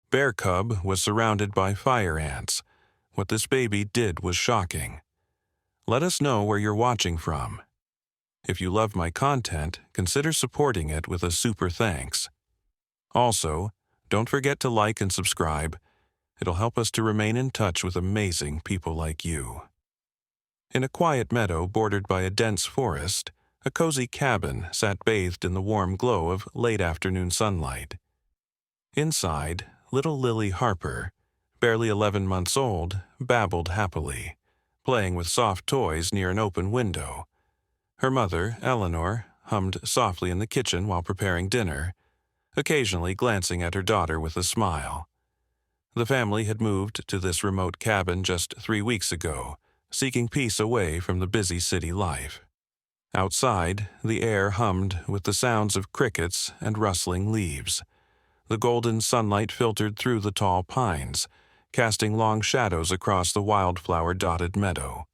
bear cub was surrounded by fire ants. What this baby did was shocking. Let us know where you're watching from. If you love my content, consider supporting it with a super thanks. Also, don't forget to like and subscribe. It'll help us to remain in touch with amazing people like you. In a quiet meadow bordered by a dense forest, a cozy cabin sat bathed in the warm glow of late afternoon sunlight. Inside, little Lily Harper, barely 11 months old, babbled happily, playing with soft toys near an open window. Her mother, Eleanor, hummed softly in the kitchen while preparing dinner, occasionally glancing at her daughter with a smile. The family had moved to this remote cabin just 3 weeks ago, seeking peace away from the busy city life. Outside, the air hummed with the sounds of crickets and rustling leaves. The golden sunlight filtered through the tall pines, casting long shadows across the wildflower-dotted meadow.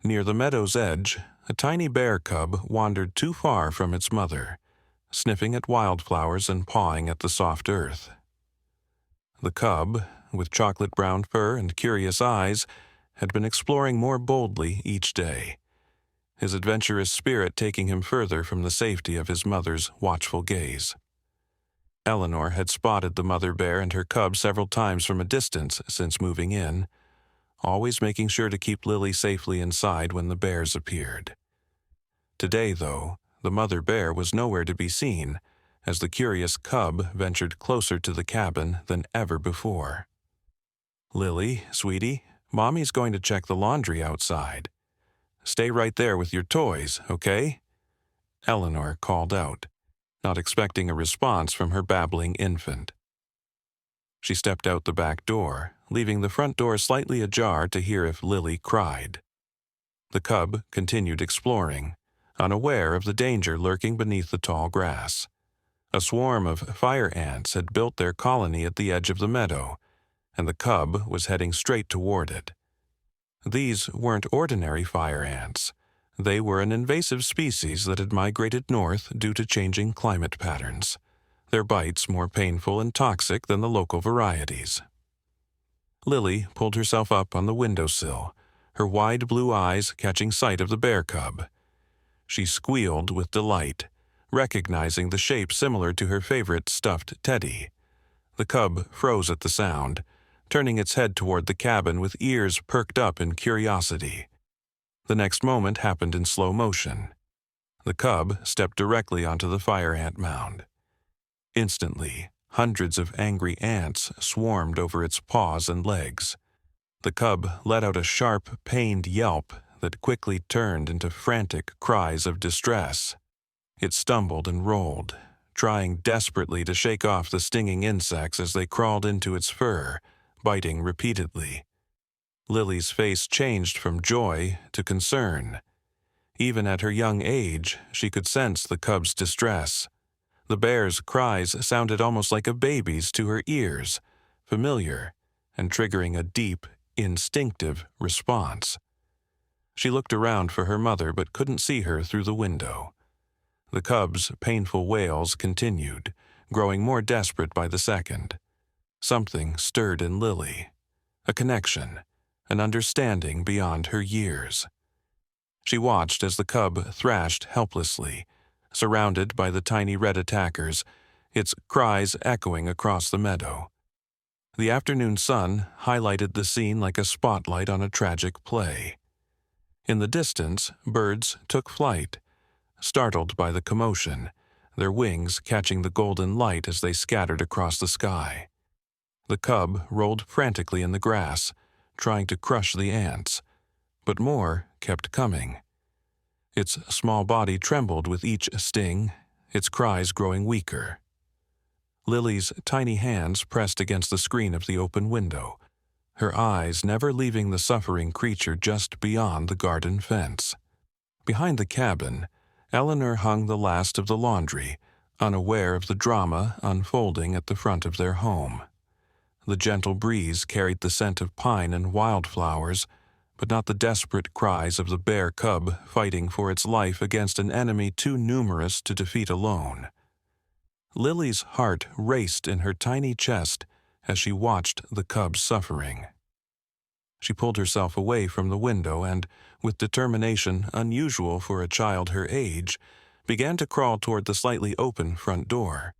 Near the meadow's edge, a tiny bear cub wandered too far from its mother, sniffing at wildflowers and pawing at the soft earth. The cub, with chocolate-brown fur and curious eyes, had been exploring more boldly each day, his adventurous spirit taking him further from the safety of his mother's watchful gaze. Eleanor had spotted the mother bear and her cub several times from a distance since moving in, always making sure to keep Lily safely inside when the bears appeared. Today, though, the mother bear was nowhere to be seen, as the curious cub ventured closer to the cabin than ever before. "Lily, sweetie, Mommy's going to check the laundry outside. Stay right there with your toys, okay?" Eleanor called out, not expecting a response from her babbling infant. She stepped out the back door, leaving the front door slightly ajar to hear if Lily cried. The cub continued exploring, unaware of the danger lurking beneath the tall grass. A swarm of fire ants had built their colony at the edge of the meadow, and the cub was heading straight toward it. These weren't ordinary fire ants. They were an invasive species that had migrated north due to changing climate patterns, their bites more painful and toxic than the local varieties. Lily pulled herself up on the windowsill, her wide blue eyes catching sight of the bear cub. She squealed with delight, recognizing the shape similar to her favorite stuffed teddy. The cub froze at the sound, turning its head toward the cabin with ears perked up in curiosity. The next moment happened in slow motion. The cub stepped directly onto the fire ant mound. Instantly, hundreds of angry ants swarmed over its paws and legs. The cub let out a sharp, pained yelp that quickly turned into frantic cries of distress. It stumbled and rolled, trying desperately to shake off the stinging insects as they crawled into its fur, biting repeatedly. Lily's face changed from joy to concern. Even at her young age, she could sense the cub's distress. The bear's cries sounded almost like a baby's to her ears, familiar, and triggering a deep, instinctive response. She looked around for her mother but couldn't see her through the window. The cub's painful wails continued, growing more desperate by the second. Something stirred in Lily, a connection, an understanding beyond her years. She watched as the cub thrashed helplessly, surrounded by the tiny red attackers, its cries echoing across the meadow. The afternoon sun highlighted the scene like a spotlight on a tragic play. In the distance, birds took flight, startled by the commotion, their wings catching the golden light as they scattered across the sky. The cub rolled frantically in the grass, trying to crush the ants, but more kept coming. Its small body trembled with each sting, its cries growing weaker. Lily's tiny hands pressed against the screen of the open window, her eyes never leaving the suffering creature just beyond the garden fence. Behind the cabin, Eleanor hung the last of the laundry, unaware of the drama unfolding at the front of their home. The gentle breeze carried the scent of pine and wildflowers, but not the desperate cries of the bear cub fighting for its life against an enemy too numerous to defeat alone. Lily's heart raced in her tiny chest as she watched the cub's suffering. She pulled herself away from the window and, with determination unusual for a child her age, began to crawl toward the slightly open front door.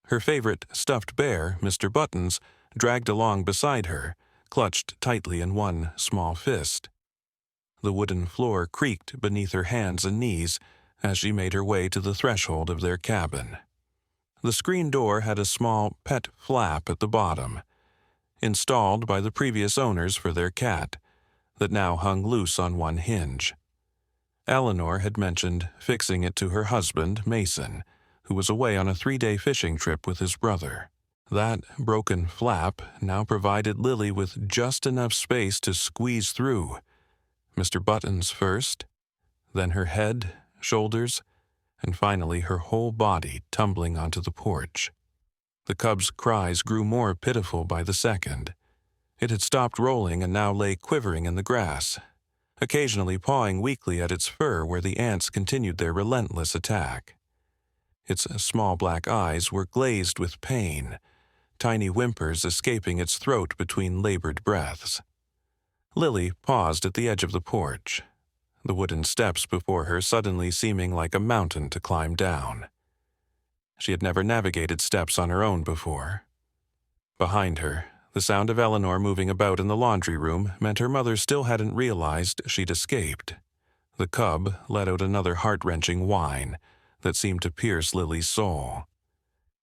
Her favorite stuffed bear, Mr. Buttons, dragged along beside her, clutched tightly in one small fist. The wooden floor creaked beneath her hands and knees as she made her way to the threshold of their cabin. The screen door had a small pet flap at the bottom, installed by the previous owners for their cat, that now hung loose on one hinge. Eleanor had mentioned fixing it to her husband, Mason, who was away on a 3-day fishing trip with his brother. That broken flap now provided Lily with just enough space to squeeze through. Mr. Buttons first, then her head, shoulders, and finally her whole body tumbling onto the porch. The cub's cries grew more pitiful by the second. It had stopped rolling and now lay quivering in the grass, occasionally pawing weakly at its fur where the ants continued their relentless attack. Its small black eyes were glazed with pain, tiny whimpers escaping its throat between labored breaths. Lily paused at the edge of the porch, the wooden steps before her suddenly seeming like a mountain to climb down. She had never navigated steps on her own before. Behind her, the sound of Eleanor moving about in the laundry room meant her mother still hadn't realized she'd escaped. The cub let out another heart-wrenching whine that seemed to pierce Lily's soul.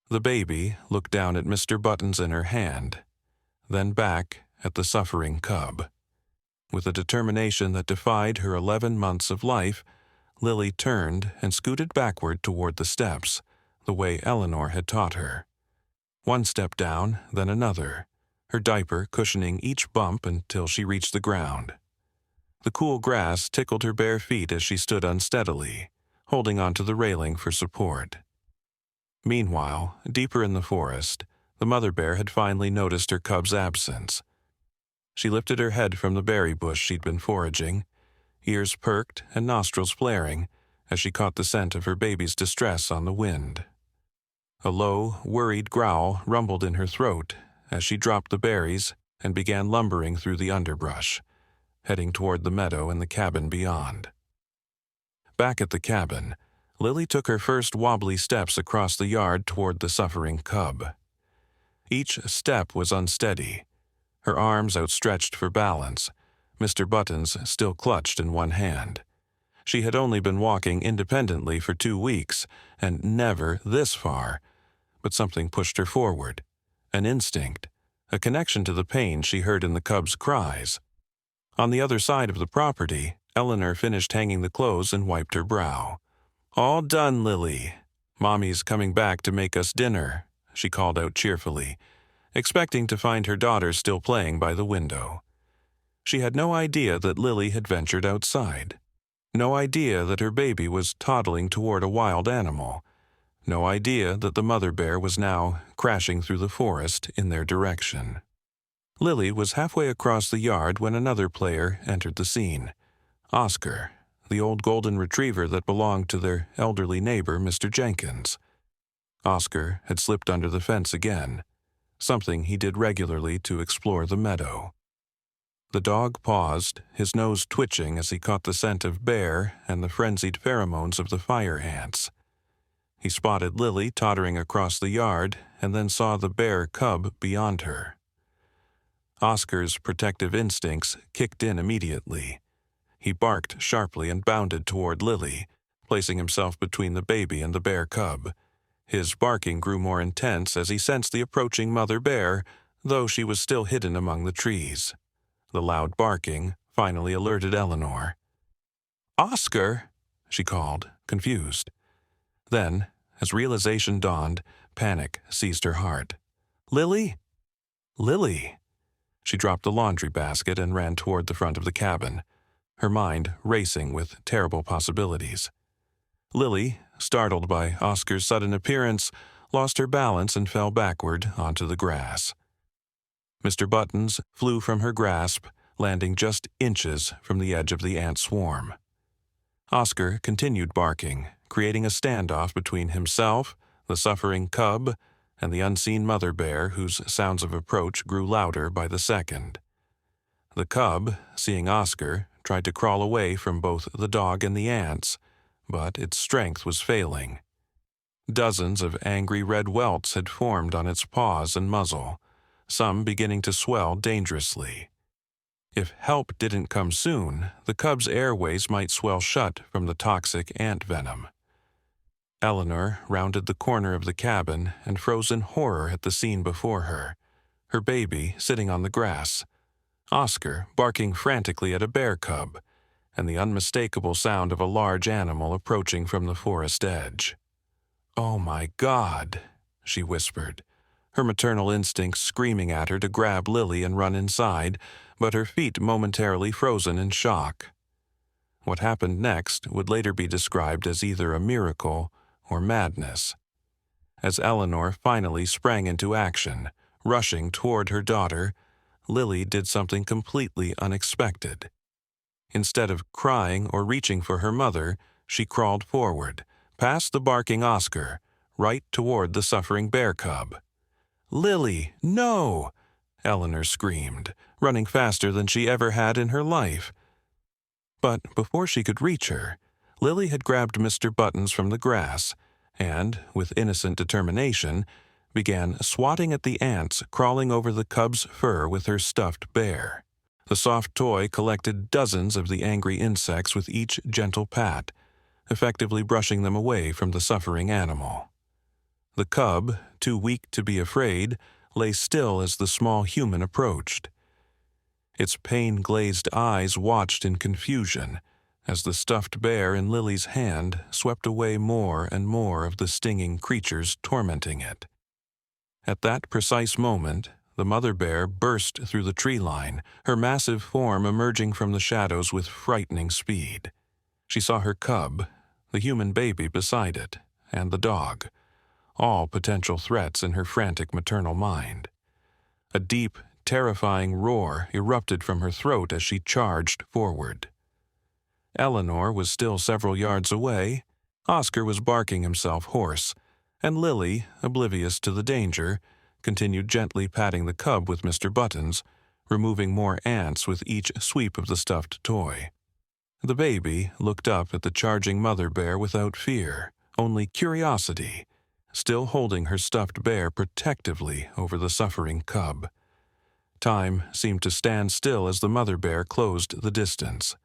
The baby looked down at Mr. Buttons in her hand, then back at the suffering cub. With a determination that defied her 11 months of life, Lily turned and scooted backward toward the steps, the way Eleanor had taught her. One step down, then another, her diaper cushioning each bump until she reached the ground. The cool grass tickled her bare feet as she stood unsteadily, holding onto the railing for support. Meanwhile, deeper in the forest, the mother bear had finally noticed her cub's absence. She lifted her head from the berry bush she'd been foraging, ears perked and nostrils flaring, as she caught the scent of her baby's distress on the wind. A low, worried growl rumbled in her throat as she dropped the berries and began lumbering through the underbrush, heading toward the meadow and the cabin beyond. Back at the cabin, Lily took her first wobbly steps across the yard toward the suffering cub. Each step was unsteady, her arms outstretched for balance, Mr. Buttons still clutched in one hand. She had only been walking independently for 2 weeks, and never this far, but something pushed her forward. An instinct, a connection to the pain she heard in the cub's cries. On the other side of the property, Eleanor finished hanging the clothes and wiped her brow. "All done, Lily. Mommy's coming back to make us dinner," she called out cheerfully, expecting to find her daughter still playing by the window. She had no idea that Lily had ventured outside. No idea that her baby was toddling toward a wild animal. No idea that the mother bear was now crashing through the forest in their direction. Lily was halfway across the yard when another player entered the scene. Oscar, the old golden retriever that belonged to their elderly neighbor, Mr. Jenkins. Oscar had slipped under the fence again, something he did regularly to explore the meadow. The dog paused, his nose twitching as he caught the scent of bear and the frenzied pheromones of the fire ants. He spotted Lily tottering across the yard and then saw the bear cub beyond her. Oscar's protective instincts kicked in immediately. He barked sharply and bounded toward Lily, placing himself between the baby and the bear cub. His barking grew more intense as he sensed the approaching mother bear, though she was still hidden among the trees. The loud barking finally alerted Eleanor. "Oscar!" she called, confused. Then, as realization dawned, panic seized her heart. "Lily? Lily!" She dropped the laundry basket and ran toward the front of the cabin, her mind racing with terrible possibilities. Lily, startled by Oscar's sudden appearance, lost her balance and fell backward onto the grass. Mr. Buttons flew from her grasp, landing just inches from the edge of the ant swarm. Oscar continued barking, creating a standoff between himself, the suffering cub, and the unseen mother bear whose sounds of approach grew louder by the second. The cub, seeing Oscar, tried to crawl away from both the dog and the ants, but its strength was failing. Dozens of angry red welts had formed on its paws and muzzle, some beginning to swell dangerously. If help didn't come soon, the cub's airways might swell shut from the toxic ant venom. Eleanor rounded the corner of the cabin and froze in horror at the scene before her baby sitting on the grass, Oscar barking frantically at a bear cub, and the unmistakable sound of a large animal approaching from the forest edge. "Oh my God," she whispered, her maternal instincts screaming at her to grab Lily and run inside, but her feet momentarily frozen in shock. What happened next would later be described as either a miracle or madness. As Eleanor finally sprang into action, rushing toward her daughter, Lily did something completely unexpected. Instead of crying or reaching for her mother, she crawled forward, past the barking Oscar, right toward the suffering bear cub. "Lily, no!" Eleanor screamed, running faster than she ever had in her life. But before she could reach her, Lily had grabbed Mr. Buttons from the grass and, with innocent determination, began swatting at the ants crawling over the cub's fur with her stuffed bear. The soft toy collected dozens of the angry insects with each gentle pat, effectively brushing them away from the suffering animal. The cub, too weak to be afraid, lay still as the small human approached. Its pain-glazed eyes watched in confusion as the stuffed bear in Lily's hand swept away more and more of the stinging creatures tormenting it. At that precise moment, the mother bear burst through the tree line, her massive form emerging from the shadows with frightening speed. She saw her cub, the human baby beside it, and the dog, all potential threats in her frantic maternal mind. A deep, terrifying roar erupted from her throat as she charged forward. Eleanor was still several yards away, Oscar was barking himself hoarse, and Lily, oblivious to the danger, continued gently patting the cub with Mr. Buttons, removing more ants with each sweep of the stuffed toy. The baby looked up at the charging mother bear without fear, only curiosity, still holding her stuffed bear protectively over the suffering cub. Time seemed to stand still as the mother bear closed the distance.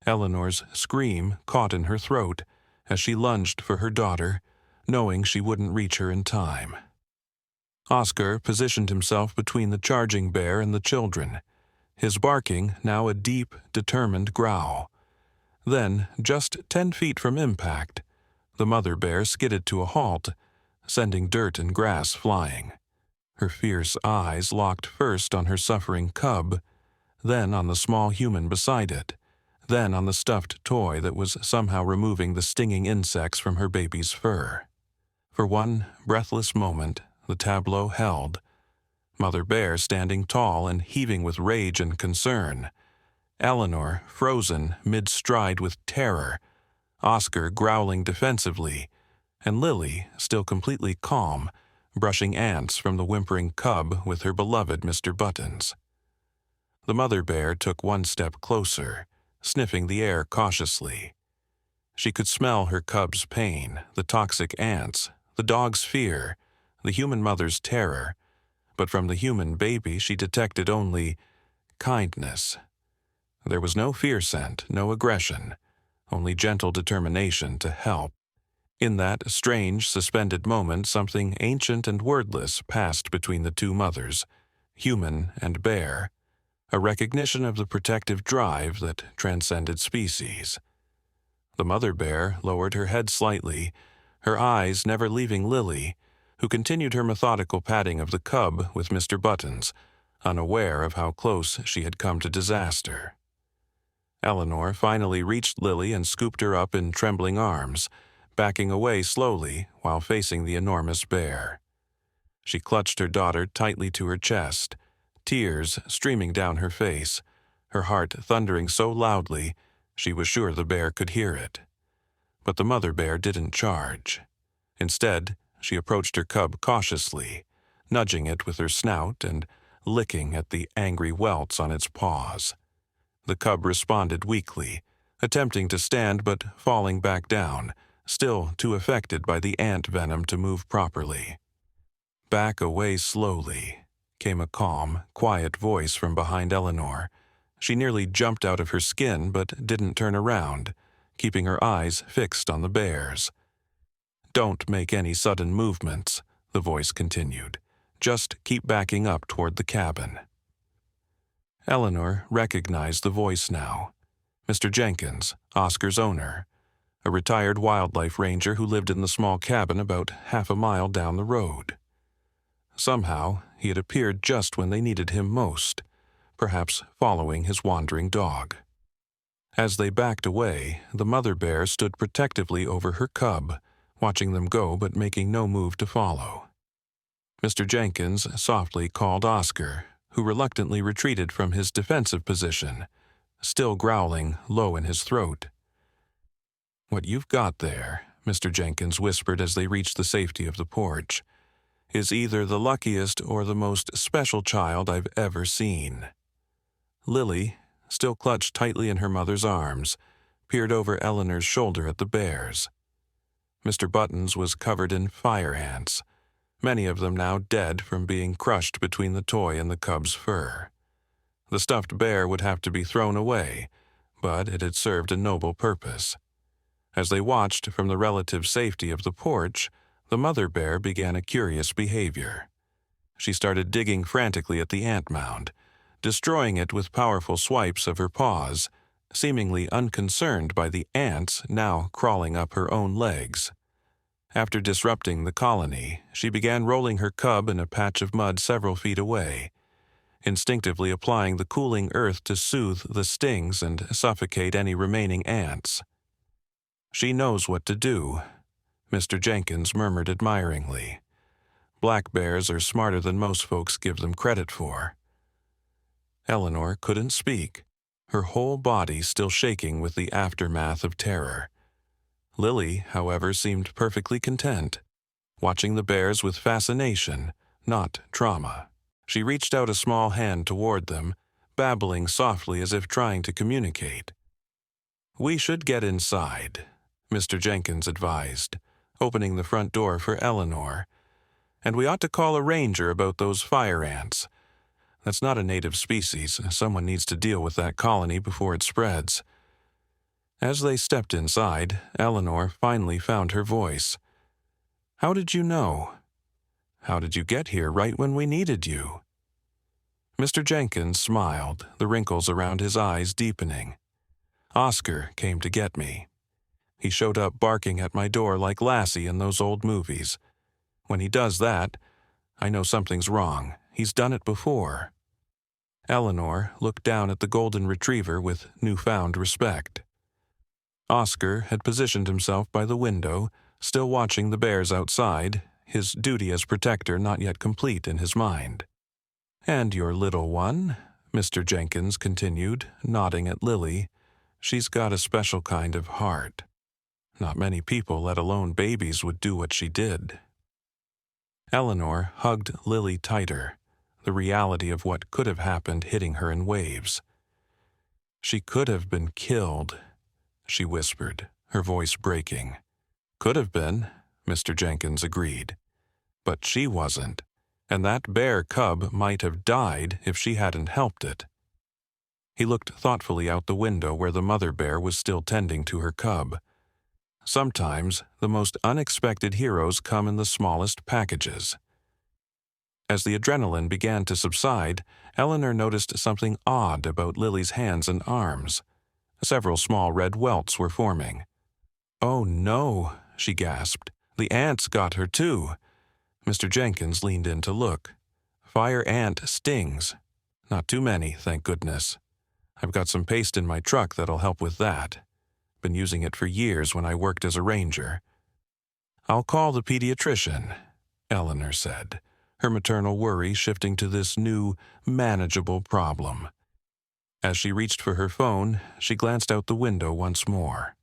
Eleanor's scream caught in her throat as she lunged for her daughter, knowing she wouldn't reach her in time. Oscar positioned himself between the charging bear and the children, his barking now a deep, determined growl. Then, just 10 feet from impact, the mother bear skidded to a halt, sending dirt and grass flying. Her fierce eyes locked first on her suffering cub, then on the small human beside it, then on the stuffed toy that was somehow removing the stinging insects from her baby's fur. For one breathless moment, the tableau held. Mother bear standing tall and heaving with rage and concern. Eleanor frozen mid-stride with terror. Oscar growling defensively. And Lily, still completely calm, brushing ants from the whimpering cub with her beloved Mr. Buttons. The mother bear took one step closer, sniffing the air cautiously. She could smell her cub's pain, the toxic ants, the dog's fear, the human mother's terror, but from the human baby she detected only kindness. There was no fear scent, no aggression, only gentle determination to help. In that strange, suspended moment, something ancient and wordless passed between the two mothers, human and bear, a recognition of the protective drive that transcended species. The mother bear lowered her head slightly, her eyes never leaving Lily, who continued her methodical patting of the cub with Mr. Buttons, unaware of how close she had come to disaster. Eleanor finally reached Lily and scooped her up in trembling arms, backing away slowly while facing the enormous bear. She clutched her daughter tightly to her chest, tears streaming down her face, her heart thundering so loudly she was sure the bear could hear it. But the mother bear didn't charge. Instead, she approached her cub cautiously, nudging it with her snout and licking at the angry welts on its paws. The cub responded weakly, attempting to stand but falling back down, still too affected by the ant venom to move properly. "Back away slowly," came a calm, quiet voice from behind Eleanor. She nearly jumped out of her skin but didn't turn around, keeping her eyes fixed on the bears. "Don't make any sudden movements," the voice continued. "Just keep backing up toward the cabin." Eleanor recognized the voice now. Mr. Jenkins, Oscar's owner, a retired wildlife ranger who lived in the small cabin about half a mile down the road. Somehow, he had appeared just when they needed him most, perhaps following his wandering dog. As they backed away, the mother bear stood protectively over her cub, watching them go but making no move to follow. Mr. Jenkins softly called Oscar, who reluctantly retreated from his defensive position, still growling low in his throat. "What you've got there," Mr. Jenkins whispered as they reached the safety of the porch, "is either the luckiest or the most special child I've ever seen." Lily, still clutched tightly in her mother's arms, peered over Eleanor's shoulder at the bears. Mr. Buttons was covered in fire ants, many of them now dead from being crushed between the toy and the cub's fur. The stuffed bear would have to be thrown away, but it had served a noble purpose. As they watched from the relative safety of the porch, the mother bear began a curious behavior. She started digging frantically at the ant mound, destroying it with powerful swipes of her paws, seemingly unconcerned by the ants now crawling up her own legs. After disrupting the colony, she began rolling her cub in a patch of mud several feet away, instinctively applying the cooling earth to soothe the stings and suffocate any remaining ants. "She knows what to do," Mr. Jenkins murmured admiringly. "Black bears are smarter than most folks give them credit for." Eleanor couldn't speak, her whole body still shaking with the aftermath of terror. Lily, however, seemed perfectly content, watching the bears with fascination, not trauma. She reached out a small hand toward them, babbling softly as if trying to communicate. "We should get inside," Mr. Jenkins advised, opening the front door for Eleanor. "And we ought to call a ranger about those fire ants. That's not a native species. Someone needs to deal with that colony before it spreads." As they stepped inside, Eleanor finally found her voice. "How did you know? How did you get here right when we needed you?" Mr. Jenkins smiled, the wrinkles around his eyes deepening. "Oscar came to get me. He showed up barking at my door like Lassie in those old movies. When he does that, I know something's wrong. He's done it before." Eleanor looked down at the golden retriever with newfound respect. Oscar had positioned himself by the window, still watching the bears outside, his duty as protector not yet complete in his mind. "And your little one," Mr. Jenkins continued, nodding at Lily, "she's got a special kind of heart. Not many people, let alone babies, would do what she did." Eleanor hugged Lily tighter, the reality of what could have happened hitting her in waves. "She could have been killed," she whispered, her voice breaking. "Could have been," Mr. Jenkins agreed. "But she wasn't, and that bear cub might have died if she hadn't helped it." He looked thoughtfully out the window where the mother bear was still tending to her cub. Sometimes the most unexpected heroes come in the smallest packages. As the adrenaline began to subside, Eleanor noticed something odd about Lily's hands and arms. Several small red welts were forming. "Oh no," she gasped. "The ants got her too." Mr. Jenkins leaned in to look. "Fire ant stings. Not too many, thank goodness. I've got some paste in my truck that'll help with that. Been using it for years when I worked as a ranger." "I'll call the pediatrician," Eleanor said, her maternal worry shifting to this new, manageable problem. As she reached for her phone, she glanced out the window once more.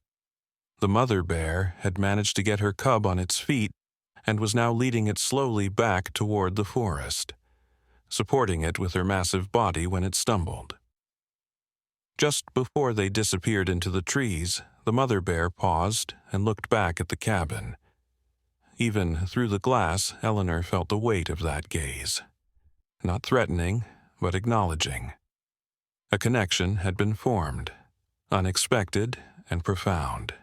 The mother bear had managed to get her cub on its feet and was now leading it slowly back toward the forest, supporting it with her massive body when it stumbled. Just before they disappeared into the trees, the mother bear paused and looked back at the cabin. Even through the glass, Eleanor felt the weight of that gaze. Not threatening, but acknowledging. A connection had been formed, unexpected and profound.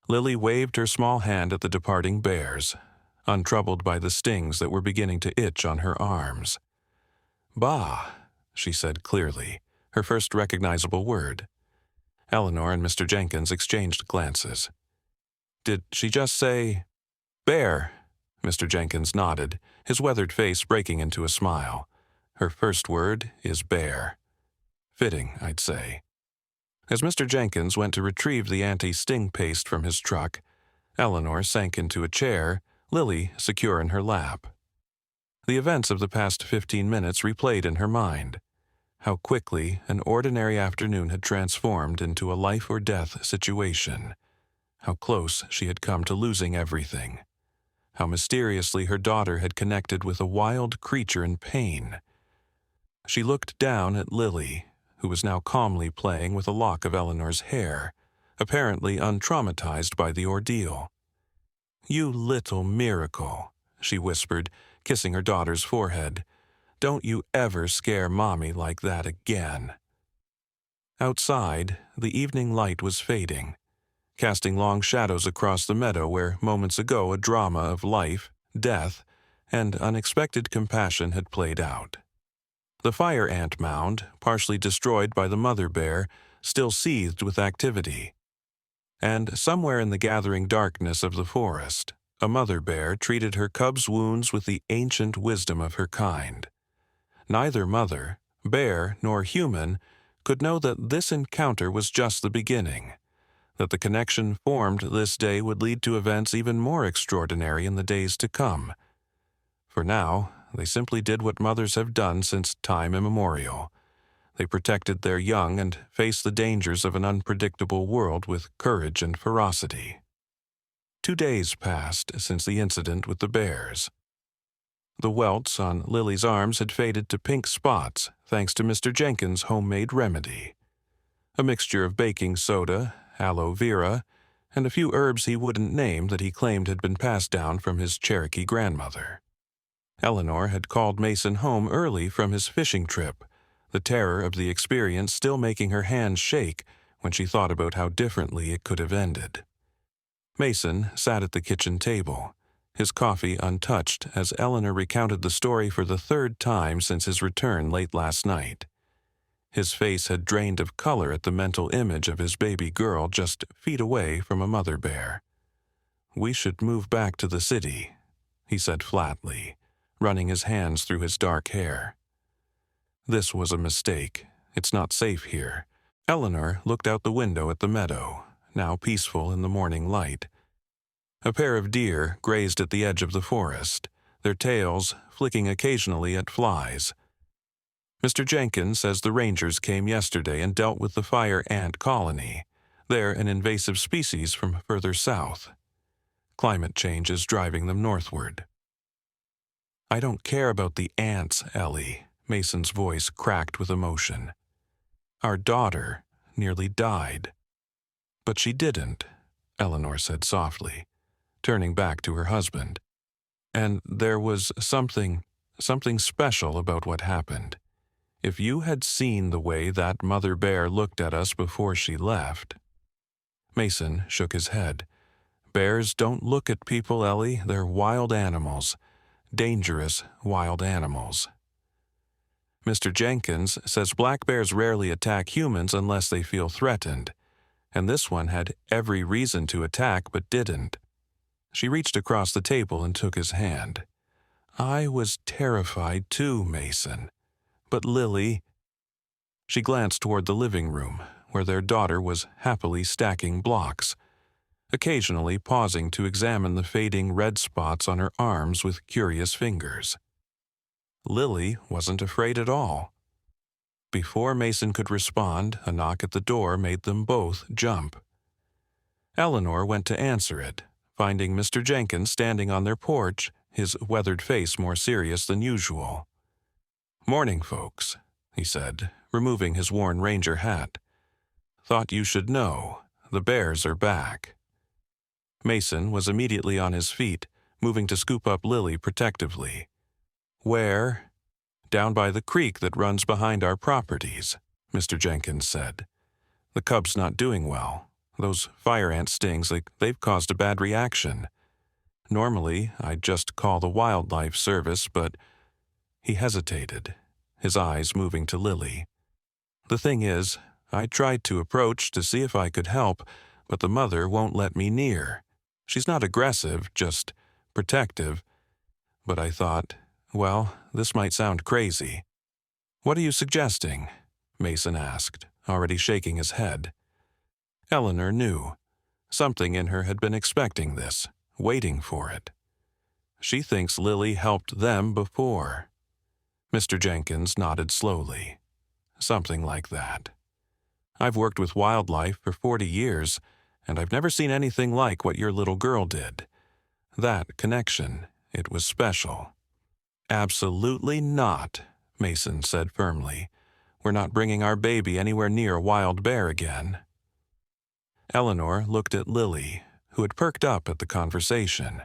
Lily waved her small hand at the departing bears, untroubled by the stings that were beginning to itch on her arms. "Bah," she said clearly, her first recognizable word. Eleanor and Mr. Jenkins exchanged glances. "Did she just say, 'Bear'?" Mr. Jenkins nodded, his weathered face breaking into a smile. "Her first word is bear. Fitting, I'd say." As Mr. Jenkins went to retrieve the anti-sting paste from his truck, Eleanor sank into a chair, Lily secure in her lap. The events of the past 15 minutes replayed in her mind. How quickly an ordinary afternoon had transformed into a life-or-death situation. How close she had come to losing everything. How mysteriously her daughter had connected with a wild creature in pain. She looked down at Lily, who was now calmly playing with a lock of Eleanor's hair, apparently untraumatized by the ordeal. "You little miracle," she whispered, kissing her daughter's forehead. "Don't you ever scare Mommy like that again." Outside, the evening light was fading, casting long shadows across the meadow where moments ago a drama of life, death, and unexpected compassion had played out. The fire ant mound, partially destroyed by the mother bear, still seethed with activity. And somewhere in the gathering darkness of the forest, a mother bear treated her cub's wounds with the ancient wisdom of her kind. Neither mother, bear, nor human could know that this encounter was just the beginning, that the connection formed this day would lead to events even more extraordinary in the days to come. For now, they simply did what mothers have done since time immemorial. They protected their young and faced the dangers of an unpredictable world with courage and ferocity. 2 days passed since the incident with the bears. The welts on Lily's arms had faded to pink spots thanks to Mr. Jenkins' homemade remedy. A mixture of baking soda, aloe vera, and a few herbs he wouldn't name that he claimed had been passed down from his Cherokee grandmother. Eleanor had called Mason home early from his fishing trip, the terror of the experience still making her hands shake when she thought about how differently it could have ended. Mason sat at the kitchen table, his coffee untouched as Eleanor recounted the story for the 3rd time since his return late last night. His face had drained of color at the mental image of his baby girl just feet away from a mother bear. "We should move back to the city," he said flatly, running his hands through his dark hair. "This was a mistake. It's not safe here." Eleanor looked out the window at the meadow, now peaceful in the morning light. A pair of deer grazed at the edge of the forest, their tails flicking occasionally at flies. Mr. Jenkins says the rangers came yesterday and dealt with the fire ant colony. They're an invasive species from further south. Climate change is driving them northward. "I don't care about the ants, Ellie," Mason's voice cracked with emotion. "Our daughter nearly died." "But she didn't," Eleanor said softly, turning back to her husband. "And there was something special about what happened. If you had seen the way that mother bear looked at us before she left." Mason shook his head. "Bears don't look at people, Ellie. They're wild animals. Dangerous wild animals." Mr. Jenkins says black bears rarely attack humans unless they feel threatened, and this one had every reason to attack but didn't. She reached across the table and took his hand. "I was terrified too, Mason. But Lily—" She glanced toward the living room, where their daughter was happily stacking blocks, occasionally pausing to examine the fading red spots on her arms with curious fingers. Lily wasn't afraid at all. Before Mason could respond, a knock at the door made them both jump. Eleanor went to answer it, finding Mr. Jenkins standing on their porch, his weathered face more serious than usual. "Morning, folks," he said, removing his worn ranger hat. "Thought you should know. The bears are back." Mason was immediately on his feet, moving to scoop up Lily protectively. "Where?" "Down by the creek that runs behind our properties," Mr. Jenkins said. "The cub's not doing well. Those fire ant stings, they've caused a bad reaction. Normally, I'd just call the wildlife service, but—" He hesitated, his eyes moving to Lily. "The thing is, I tried to approach to see if I could help, but the mother won't let me near. She's not aggressive, just protective. But I thought, well, this might sound crazy." "What are you suggesting?" Mason asked, already shaking his head. Eleanor knew. Something in her had been expecting this, waiting for it. "She thinks Lily helped them before." Mr. Jenkins nodded slowly. "Something like that. I've worked with wildlife for 40 years, and I've never seen anything like what your little girl did. That connection, it was special." "Absolutely not," Mason said firmly. "We're not bringing our baby anywhere near a wild bear again." Eleanor looked at Lily, who had perked up at the conversation.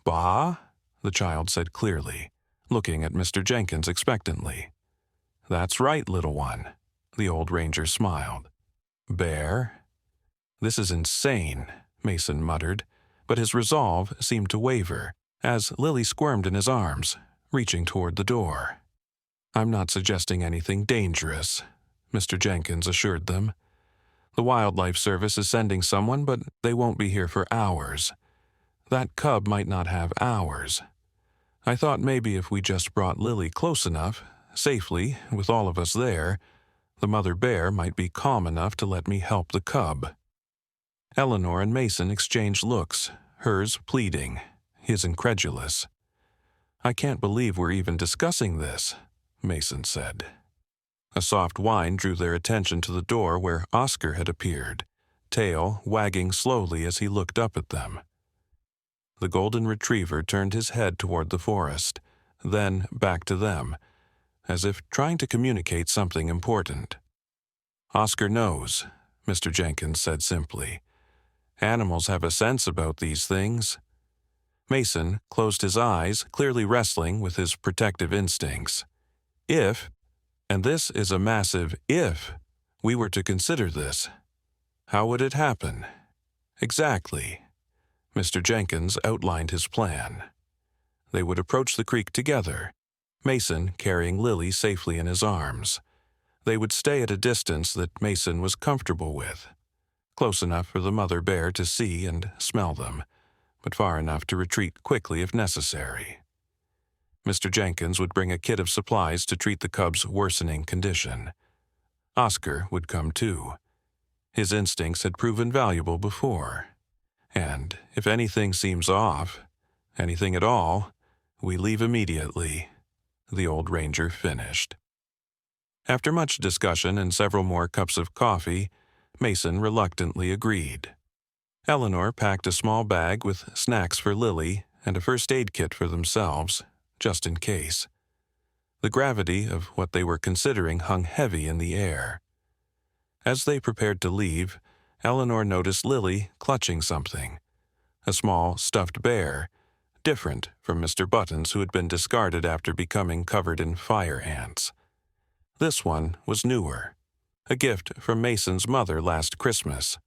"Bah?" the child said clearly, looking at Mr. Jenkins expectantly. "That's right, little one," the old ranger smiled. "Bear?" "This is insane," Mason muttered, but his resolve seemed to waver as Lily squirmed in his arms, reaching toward the door. "I'm not suggesting anything dangerous," Mr. Jenkins assured them. "The Wildlife Service is sending someone, but they won't be here for hours. That cub might not have hours. I thought maybe if we just brought Lily close enough, safely, with all of us there, the mother bear might be calm enough to let me help the cub." Eleanor and Mason exchanged looks, hers pleading, his incredulous. "I can't believe we're even discussing this," Mason said. A soft whine drew their attention to the door where Oscar had appeared, tail wagging slowly as he looked up at them. The golden retriever turned his head toward the forest, then back to them, as if trying to communicate something important. "Oscar knows," Mr. Jenkins said simply. "Animals have a sense about these things." Mason closed his eyes, clearly wrestling with his protective instincts. "If, and this is a massive if, we were to consider this, how would it happen?" "Exactly." Mr. Jenkins outlined his plan. They would approach the creek together, Mason carrying Lily safely in his arms. They would stay at a distance that Mason was comfortable with, close enough for the mother bear to see and smell them, but far enough to retreat quickly if necessary. Mr. Jenkins would bring a kit of supplies to treat the cub's worsening condition. Oscar would come too. His instincts had proven valuable before. And if anything seems off, anything at all, we leave immediately, the old ranger finished. After much discussion and several more cups of coffee, Mason reluctantly agreed. Eleanor packed a small bag with snacks for Lily and a first aid kit for themselves, just in case. The gravity of what they were considering hung heavy in the air. As they prepared to leave, Eleanor noticed Lily clutching something, a small stuffed bear, different from Mr. Buttons, who had been discarded after becoming covered in fire ants. This one was newer, a gift from Mason's mother last Christmas.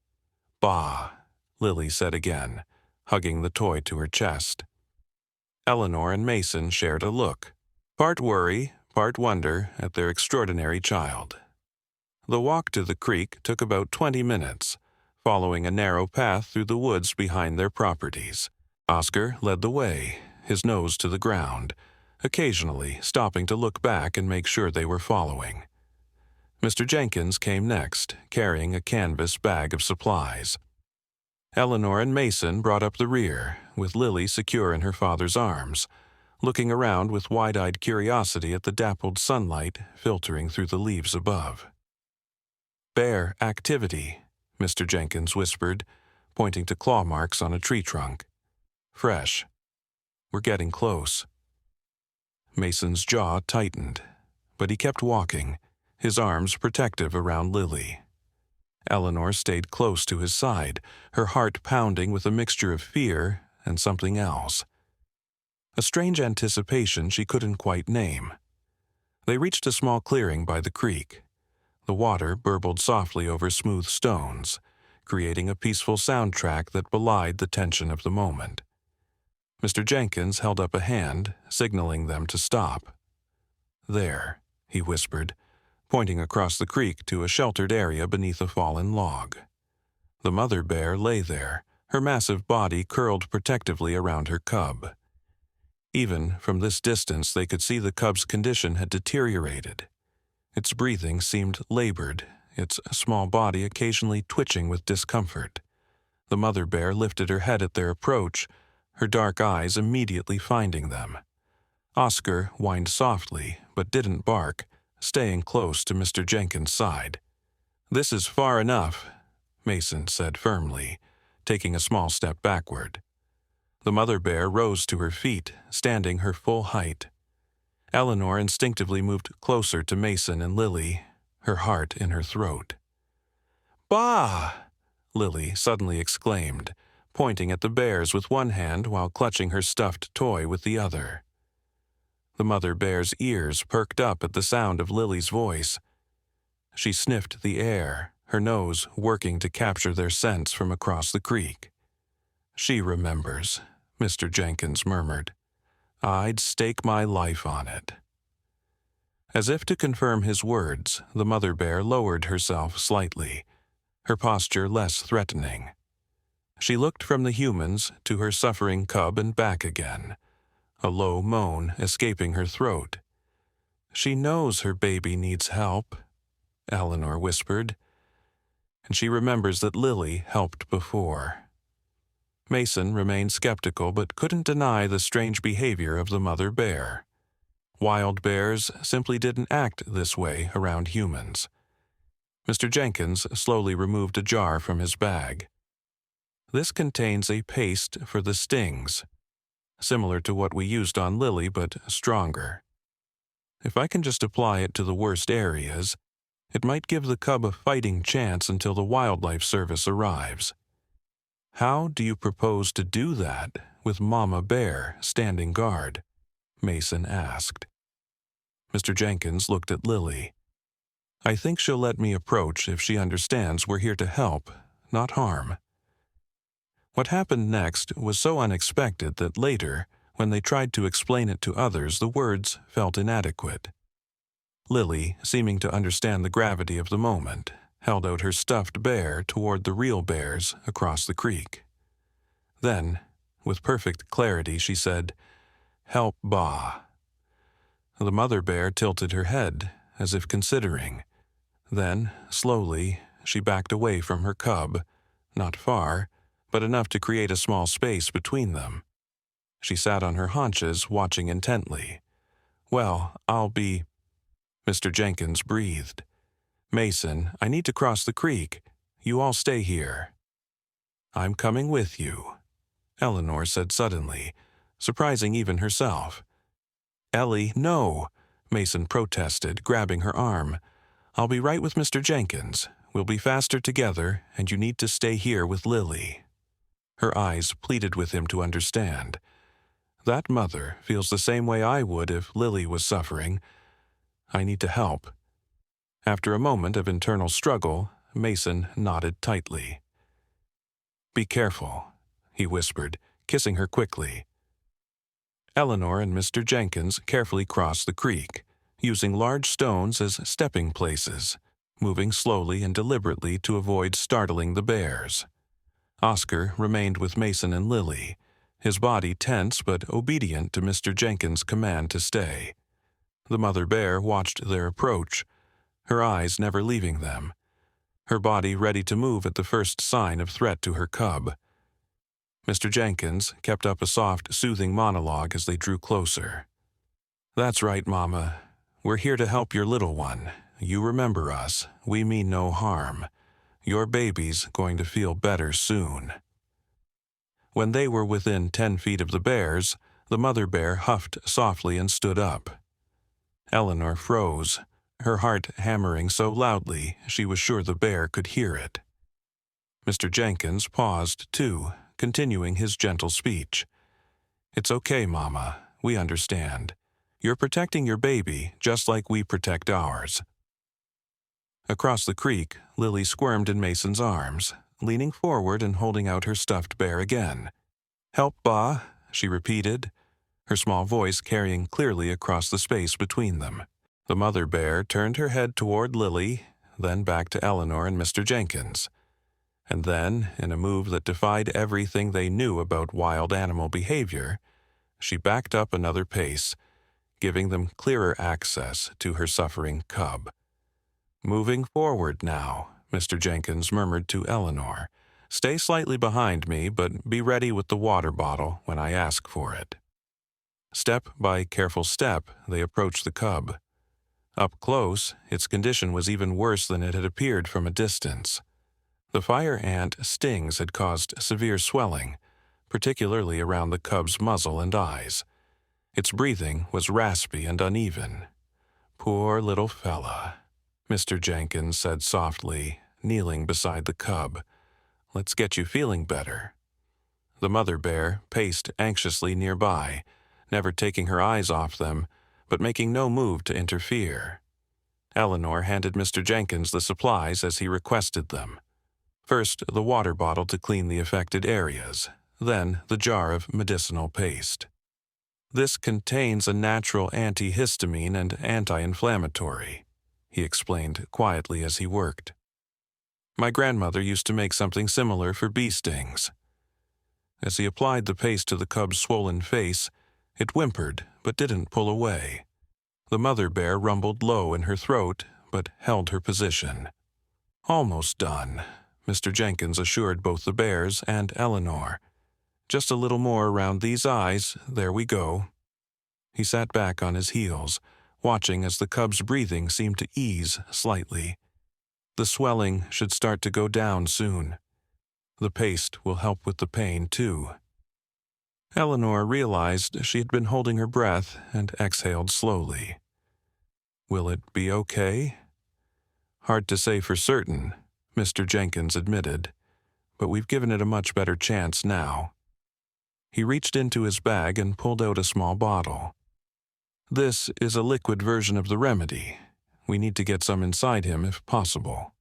"Bah," Lily said again, hugging the toy to her chest. Eleanor and Mason shared a look, part worry, part wonder at their extraordinary child. The walk to the creek took about 20 minutes, following a narrow path through the woods behind their properties. Oscar led the way, his nose to the ground, occasionally stopping to look back and make sure they were following. Mr. Jenkins came next, carrying a canvas bag of supplies. Eleanor and Mason brought up the rear, with Lily secure in her father's arms, looking around with wide-eyed curiosity at the dappled sunlight filtering through the leaves above. "Bear activity," Mr. Jenkins whispered, pointing to claw marks on a tree trunk. "Fresh. We're getting close." Mason's jaw tightened, but he kept walking, his arms protective around Lily. Eleanor stayed close to his side, her heart pounding with a mixture of fear and something else. A strange anticipation she couldn't quite name. They reached a small clearing by the creek. The water burbled softly over smooth stones, creating a peaceful soundtrack that belied the tension of the moment. Mr. Jenkins held up a hand, signaling them to stop. "There," he whispered, pointing across the creek to a sheltered area beneath a fallen log. The mother bear lay there, her massive body curled protectively around her cub. Even from this distance, they could see the cub's condition had deteriorated. Its breathing seemed labored, its small body occasionally twitching with discomfort. The mother bear lifted her head at their approach, her dark eyes immediately finding them. Oscar whined softly, but didn't bark, staying close to Mr. Jenkins' side. "This is far enough," Mason said firmly, taking a small step backward. The mother bear rose to her feet, standing her full height. Eleanor instinctively moved closer to Mason and Lily, her heart in her throat. "Bah!" Lily suddenly exclaimed, pointing at the bears with one hand while clutching her stuffed toy with the other. The mother bear's ears perked up at the sound of Lily's voice. She sniffed the air, her nose working to capture their scents from across the creek. "She remembers," Mr. Jenkins murmured. "I'd stake my life on it." As if to confirm his words, the mother bear lowered herself slightly, her posture less threatening. She looked from the humans to her suffering cub and back again, a low moan escaping her throat. "She knows her baby needs help," Eleanor whispered, "and she remembers that Lily helped before." Mason remained skeptical but couldn't deny the strange behavior of the mother bear. Wild bears simply didn't act this way around humans. Mr. Jenkins slowly removed a jar from his bag. "This contains a paste for the stings, similar to what we used on Lily but stronger. If I can just apply it to the worst areas, it might give the cub a fighting chance until the wildlife service arrives." "How do you propose to do that with Mama Bear standing guard?" Mason asked. Mr. Jenkins looked at Lily. "I think she'll let me approach if she understands we're here to help, not harm." What happened next was so unexpected that later, when they tried to explain it to others, the words felt inadequate. Lily, seeming to understand the gravity of the moment, held out her stuffed bear toward the real bears across the creek. Then, with perfect clarity, she said, "Help Ba." The mother bear tilted her head, as if considering. Then, slowly, she backed away from her cub, not far, but enough to create a small space between them. She sat on her haunches, watching intently. "Well, I'll be—" Mr. Jenkins breathed. "Mason, I need to cross the creek. You all stay here." "I'm coming with you," Eleanor said suddenly, surprising even herself. "Ellie, no," Mason protested, grabbing her arm. "I'll be right with Mr. Jenkins. We'll be faster together, and you need to stay here with Lily." Her eyes pleaded with him to understand. "That mother feels the same way I would if Lily was suffering. I need to help." After a moment of internal struggle, Mason nodded tightly. "Be careful," he whispered, kissing her quickly. Eleanor and Mr. Jenkins carefully crossed the creek, using large stones as stepping places, moving slowly and deliberately to avoid startling the bears. Oscar remained with Mason and Lily, his body tense but obedient to Mr. Jenkins' command to stay. The mother bear watched their approach, her eyes never leaving them, her body ready to move at the first sign of threat to her cub. Mr. Jenkins kept up a soft, soothing monologue as they drew closer. "That's right, Mama. We're here to help your little one. You remember us. We mean no harm. Your baby's going to feel better soon." When they were within 10 feet of the bears, the mother bear huffed softly and stood up. Eleanor froze, her heart hammering so loudly she was sure the bear could hear it. Mr. Jenkins paused, too, continuing his gentle speech. "It's okay, Mama. We understand. You're protecting your baby just like we protect ours." Across the creek, Lily squirmed in Mason's arms, leaning forward and holding out her stuffed bear again. "Help, Ba," she repeated, her small voice carrying clearly across the space between them. The mother bear turned her head toward Lily, then back to Eleanor and Mr. Jenkins. And then, in a move that defied everything they knew about wild animal behavior, she backed up another pace, giving them clearer access to her suffering cub. "Moving forward now," Mr. Jenkins murmured to Eleanor. "Stay slightly behind me, but be ready with the water bottle when I ask for it." Step by careful step, they approached the cub. Up close, its condition was even worse than it had appeared from a distance. The fire ant stings had caused severe swelling, particularly around the cub's muzzle and eyes. Its breathing was raspy and uneven. "Poor little fella," Mr. Jenkins said softly, kneeling beside the cub. "Let's get you feeling better." The mother bear paced anxiously nearby, never taking her eyes off them, but making no move to interfere. Eleanor handed Mr. Jenkins the supplies as he requested them. First, the water bottle to clean the affected areas, then the jar of medicinal paste. "This contains a natural antihistamine and anti-inflammatory," he explained quietly as he worked. "My grandmother used to make something similar for bee stings." As he applied the paste to the cub's swollen face, it whimpered but didn't pull away. The mother bear rumbled low in her throat but held her position. "Almost done," Mr. Jenkins assured both the bears and Eleanor. "Just a little more around these eyes, there we go." He sat back on his heels, watching as the cub's breathing seemed to ease slightly. The swelling should start to go down soon. The paste will help with the pain, too. Eleanor realized she had been holding her breath and exhaled slowly. "Will it be okay?" "Hard to say for certain," Mr. Jenkins admitted, "but we've given it a much better chance now." He reached into his bag and pulled out a small bottle. "This is a liquid version of the remedy. We need to get some inside him if possible."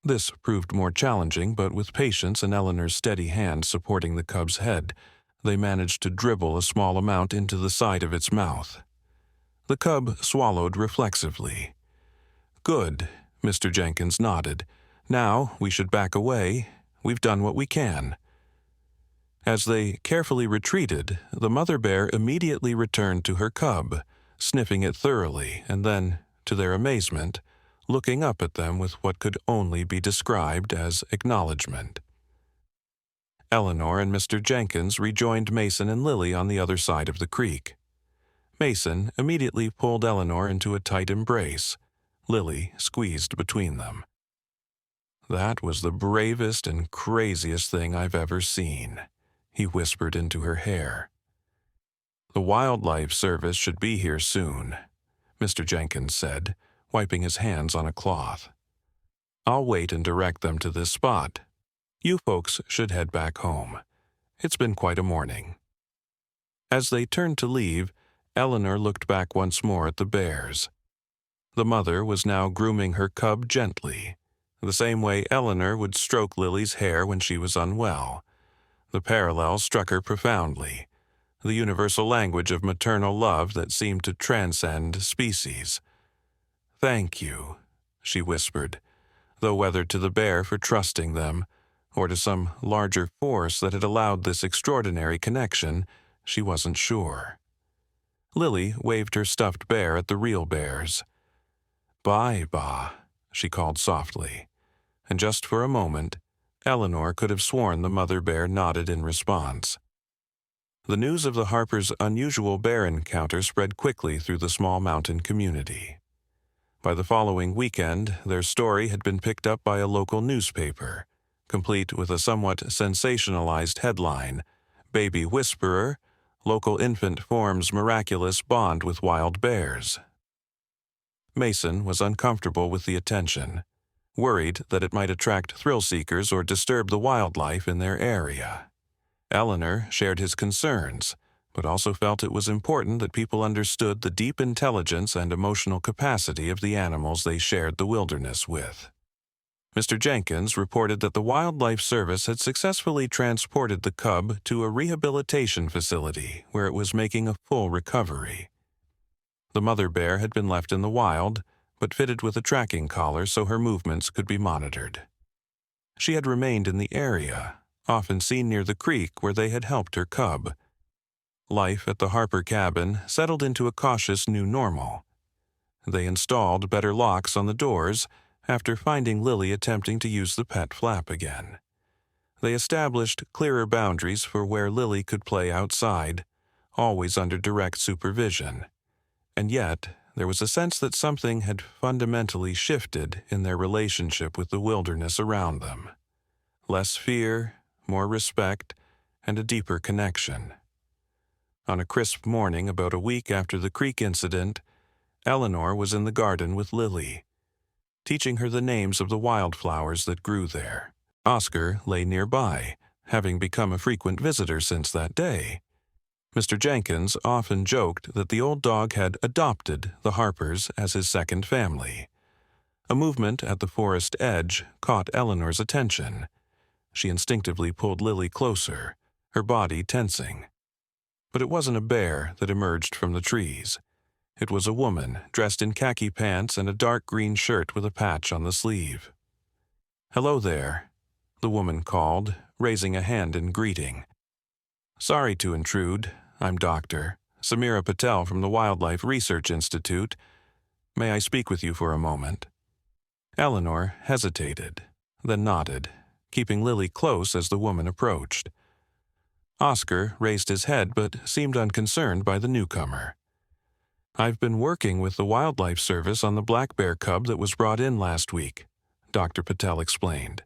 This proved more challenging, but with patience and Eleanor's steady hand supporting the cub's head, they managed to dribble a small amount into the side of its mouth. The cub swallowed reflexively. "Good," Mr. Jenkins nodded. "Now we should back away. We've done what we can." As they carefully retreated, the mother bear immediately returned to her cub, sniffing it thoroughly, and then, to their amazement, looking up at them with what could only be described as acknowledgement. Eleanor and Mr. Jenkins rejoined Mason and Lily on the other side of the creek. Mason immediately pulled Eleanor into a tight embrace. Lily squeezed between them. "That was the bravest and craziest thing I've ever seen," he whispered into her hair. "The Wildlife Service should be here soon," Mr. Jenkins said, wiping his hands on a cloth. "I'll wait and direct them to this spot. You folks should head back home. It's been quite a morning." As they turned to leave, Eleanor looked back once more at the bears. The mother was now grooming her cub gently, the same way Eleanor would stroke Lily's hair when she was unwell. The parallel struck her profoundly, the universal language of maternal love that seemed to transcend species. "Thank you," she whispered, though whether to the bear for trusting them, or to some larger force that had allowed this extraordinary connection, she wasn't sure. Lily waved her stuffed bear at the real bears. "Bye, Ba," she called softly, and just for a moment, Eleanor could have sworn the mother bear nodded in response. The news of the Harpers' unusual bear encounter spread quickly through the small mountain community. By the following weekend, their story had been picked up by a local newspaper, complete with a somewhat sensationalized headline, "Baby Whisperer, Local Infant Forms Miraculous Bond with Wild Bears." Mason was uncomfortable with the attention, worried that it might attract thrill seekers or disturb the wildlife in their area. Eleanor shared his concerns, but also felt it was important that people understood the deep intelligence and emotional capacity of the animals they shared the wilderness with. Mr. Jenkins reported that the Wildlife Service had successfully transported the cub to a rehabilitation facility where it was making a full recovery. The mother bear had been left in the wild, but fitted with a tracking collar so her movements could be monitored. She had remained in the area, often seen near the creek where they had helped her cub. Life at the Harper cabin settled into a cautious new normal. They installed better locks on the doors after finding Lily attempting to use the pet flap again. They established clearer boundaries for where Lily could play outside, always under direct supervision. And yet, there was a sense that something had fundamentally shifted in their relationship with the wilderness around them. Less fear, more respect, and a deeper connection. On a crisp morning about a week after the creek incident, Eleanor was in the garden with Lily, teaching her the names of the wildflowers that grew there. Oscar lay nearby, having become a frequent visitor since that day. Mr. Jenkins often joked that the old dog had adopted the Harpers as his second family. A movement at the forest edge caught Eleanor's attention. She instinctively pulled Lily closer, her body tensing. But it wasn't a bear that emerged from the trees. It was a woman dressed in khaki pants and a dark green shirt with a patch on the sleeve. "Hello there," the woman called, raising a hand in greeting. "Sorry to intrude. I'm Dr. Samira Patel from the Wildlife Research Institute. May I speak with you for a moment?" Eleanor hesitated, then nodded, keeping Lily close as the woman approached. Oscar raised his head but seemed unconcerned by the newcomer. "I've been working with the Wildlife Service on the black bear cub that was brought in last week," Dr. Patel explained.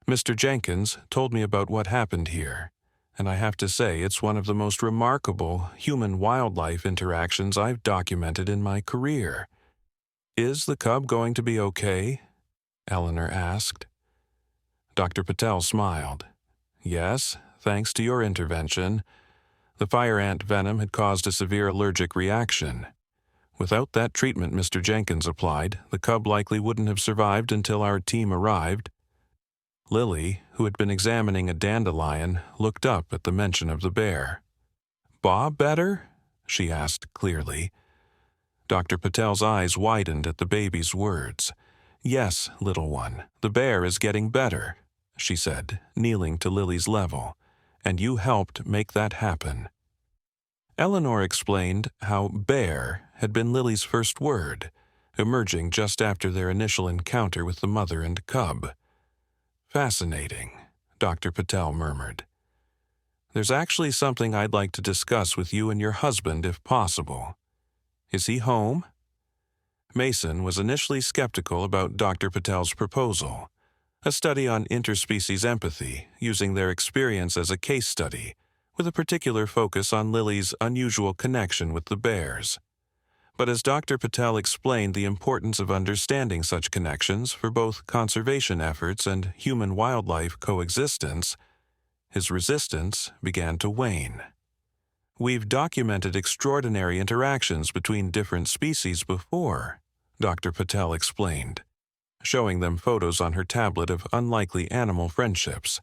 "Mr. Jenkins told me about what happened here, and I have to say it's one of the most remarkable human-wildlife interactions I've documented in my career." "Is the cub going to be okay?" Eleanor asked. Dr. Patel smiled. "Yes, thanks to your intervention. The fire ant venom had caused a severe allergic reaction. Without that treatment Mr. Jenkins applied, the cub likely wouldn't have survived until our team arrived." Lily, who had been examining a dandelion, looked up at the mention of the bear. "Bob better?" she asked clearly. Dr. Patel's eyes widened at the baby's words. "Yes, little one, the bear is getting better," she said, kneeling to Lily's level, "and you helped make that happen." Eleanor explained how bear had been Lily's first word, emerging just after their initial encounter with the mother and cub. "Fascinating," Dr. Patel murmured. "There's actually something I'd like to discuss with you and your husband if possible. Is he home?" Mason was initially skeptical about Dr. Patel's proposal, a study on interspecies empathy using their experience as a case study, with a particular focus on Lily's unusual connection with the bears. But as Dr. Patel explained the importance of understanding such connections for both conservation efforts and human-wildlife coexistence, his resistance began to wane. "We've documented extraordinary interactions between different species before," Dr. Patel explained, showing them photos on her tablet of unlikely animal friendships: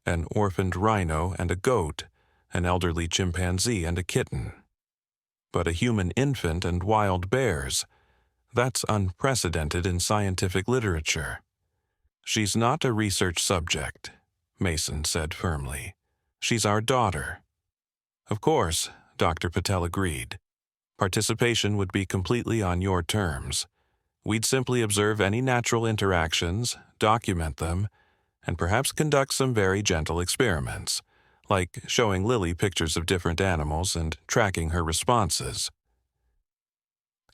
an orphaned rhino and a goat, an elderly chimpanzee and a kitten. But a human infant and wild bears, that's unprecedented in scientific literature. "She's not a research subject," Mason said firmly. "She's our daughter." "Of course," Dr. Patel agreed. "Participation would be completely on your terms. We'd simply observe any natural interactions, document them, and perhaps conduct some very gentle experiments, like showing Lily pictures of different animals and tracking her responses."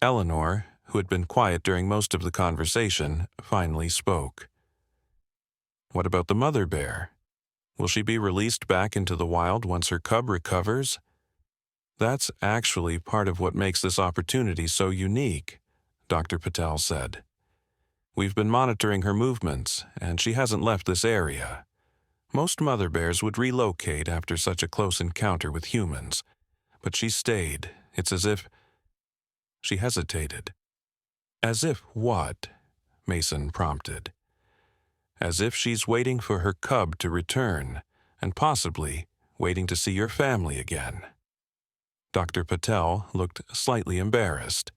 Eleanor, who had been quiet during most of the conversation, finally spoke. What about the mother bear? Will she be released back into the wild once her cub recovers? That's actually part of what makes this opportunity so unique, Dr. Patel said. We've been monitoring her movements, and she hasn't left this area. Most mother bears would relocate after such a close encounter with humans, but she stayed. It's as if... She hesitated. As if what? Mason prompted. As if she's waiting for her cub to return, and possibly waiting to see your family again. Dr. Patel looked slightly embarrassed,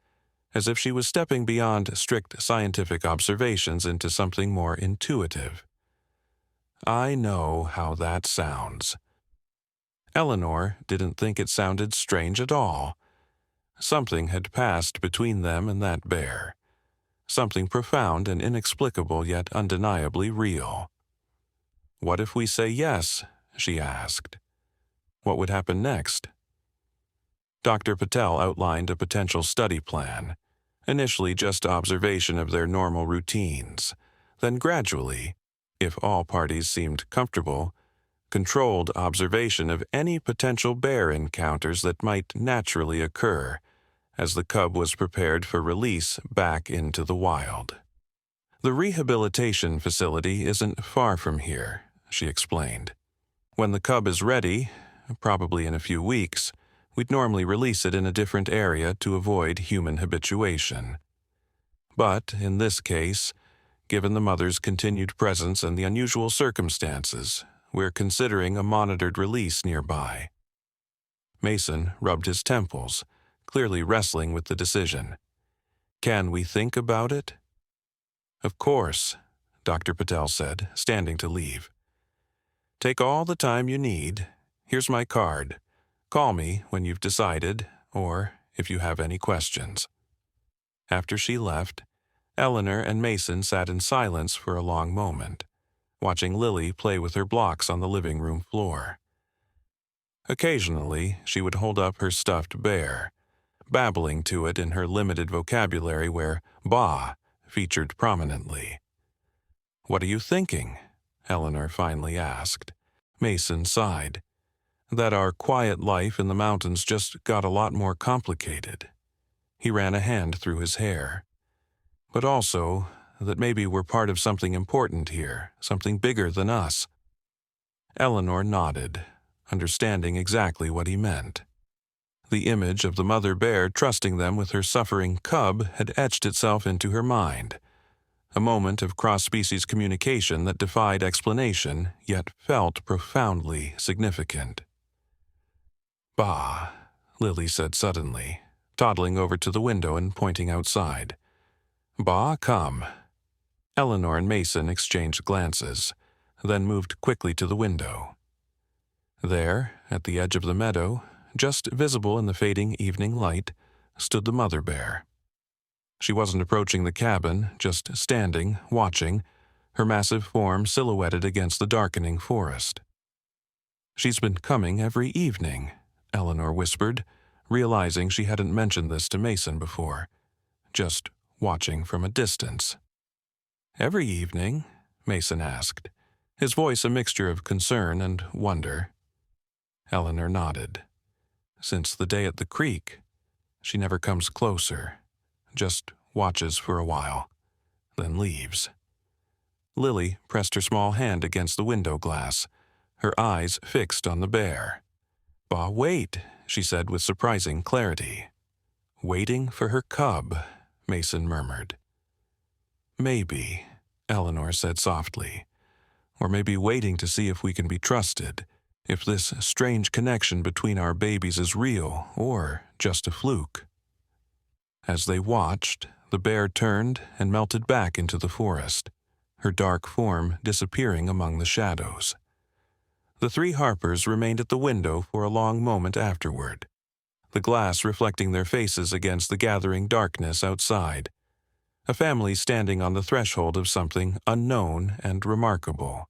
as if she was stepping beyond strict scientific observations into something more intuitive. I know how that sounds. Eleanor didn't think it sounded strange at all. Something had passed between them and that bear. Something profound and inexplicable yet undeniably real. What if we say yes? She asked. What would happen next? Dr. Patel outlined a potential study plan, initially just observation of their normal routines, then gradually, if all parties seemed comfortable, controlled observation of any potential bear encounters that might naturally occur as the cub was prepared for release back into the wild. The rehabilitation facility isn't far from here, she explained. When the cub is ready, probably in a few weeks, we'd normally release it in a different area to avoid human habituation. But in this case, given the mother's continued presence and the unusual circumstances, we're considering a monitored release nearby. Mason rubbed his temples, clearly wrestling with the decision. Can we think about it? Of course, Dr. Patel said, standing to leave. Take all the time you need. Here's my card. Call me when you've decided, or if you have any questions. After she left, Eleanor and Mason sat in silence for a long moment, watching Lily play with her blocks on the living room floor. Occasionally, she would hold up her stuffed bear, babbling to it in her limited vocabulary where "ba" featured prominently. "What are you thinking?" Eleanor finally asked. Mason sighed. That our quiet life in the mountains just got a lot more complicated. He ran a hand through his hair. But also that maybe we're part of something important here, something bigger than us. Eleanor nodded, understanding exactly what he meant. The image of the mother bear trusting them with her suffering cub had etched itself into her mind. A moment of cross-species communication that defied explanation, yet felt profoundly significant. "Bah," Lily said suddenly, toddling over to the window and pointing outside. "Bah, come." Eleanor and Mason exchanged glances, then moved quickly to the window. There, at the edge of the meadow, just visible in the fading evening light, stood the mother bear. She wasn't approaching the cabin, just standing, watching, her massive form silhouetted against the darkening forest. "She's been coming every evening," Eleanor whispered, realizing she hadn't mentioned this to Mason before, just watching from a distance. "Every evening?" Mason asked, his voice a mixture of concern and wonder. Eleanor nodded. "Since the day at the creek. She never comes closer, just watches for a while, then leaves." Lily pressed her small hand against the window glass, her eyes fixed on the bear. "Bah, wait," she said with surprising clarity. "Waiting for her cub," Mason murmured. "Maybe," Eleanor said softly. "Or maybe waiting to see if we can be trusted, if this strange connection between our babies is real or just a fluke." As they watched, the bear turned and melted back into the forest, her dark form disappearing among the shadows. The three Harpers remained at the window for a long moment afterward, the glass reflecting their faces against the gathering darkness outside. A family standing on the threshold of something unknown and remarkable.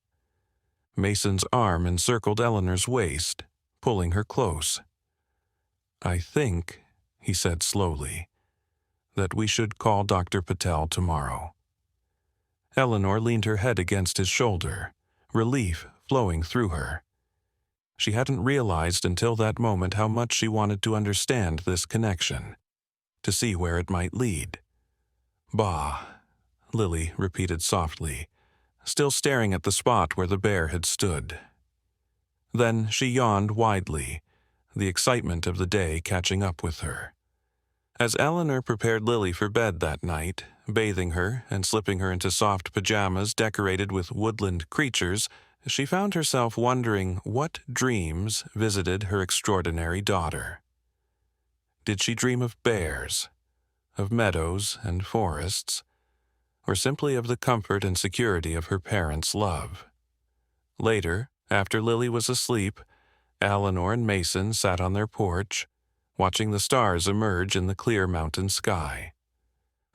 Mason's arm encircled Eleanor's waist, pulling her close. "I think," he said slowly, "that we should call Dr. Patel tomorrow." Eleanor leaned her head against his shoulder, relief flowing through her. She hadn't realized until that moment how much she wanted to understand this connection, to see where it might lead. "Bah," Lily repeated softly, still staring at the spot where the bear had stood. Then she yawned widely, the excitement of the day catching up with her. As Eleanor prepared Lily for bed that night, bathing her and slipping her into soft pajamas decorated with woodland creatures, she found herself wondering what dreams visited her extraordinary daughter. Did she dream of bears, of meadows and forests, or simply of the comfort and security of her parents' love? Later, after Lily was asleep, Eleanor and Mason sat on their porch, watching the stars emerge in the clear mountain sky.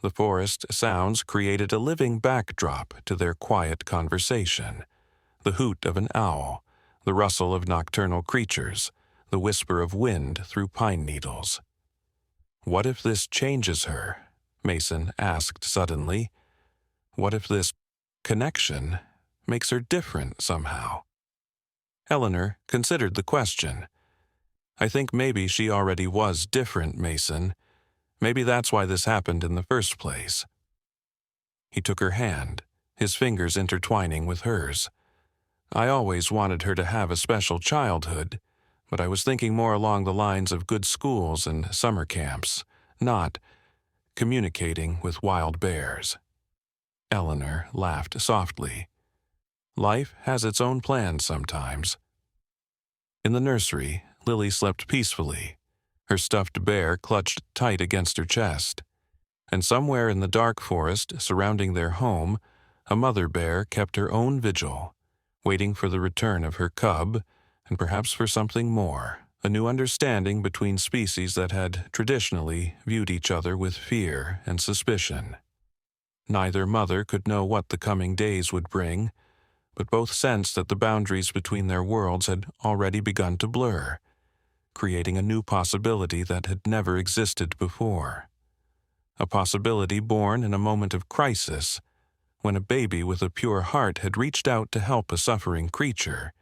The forest sounds created a living backdrop to their quiet conversation. The hoot of an owl, the rustle of nocturnal creatures, the whisper of wind through pine needles. "What if this changes her?" Mason asked suddenly. "What if this connection makes her different somehow?" Eleanor considered the question. "I think maybe she already was different, Mason. Maybe that's why this happened in the first place." He took her hand, his fingers intertwining with hers. "I always wanted her to have a special childhood, but I was thinking more along the lines of good schools and summer camps, not communicating with wild bears." Eleanor laughed softly. Life has its own plans sometimes. In the nursery, Lily slept peacefully, her stuffed bear clutched tight against her chest. And somewhere in the dark forest surrounding their home, a mother bear kept her own vigil, waiting for the return of her cub, and perhaps for something more, a new understanding between species that had traditionally viewed each other with fear and suspicion. Neither mother could know what the coming days would bring, but both sensed that the boundaries between their worlds had already begun to blur, creating a new possibility that had never existed before. A possibility born in a moment of crisis, when a baby with a pure heart had reached out to help a suffering creature,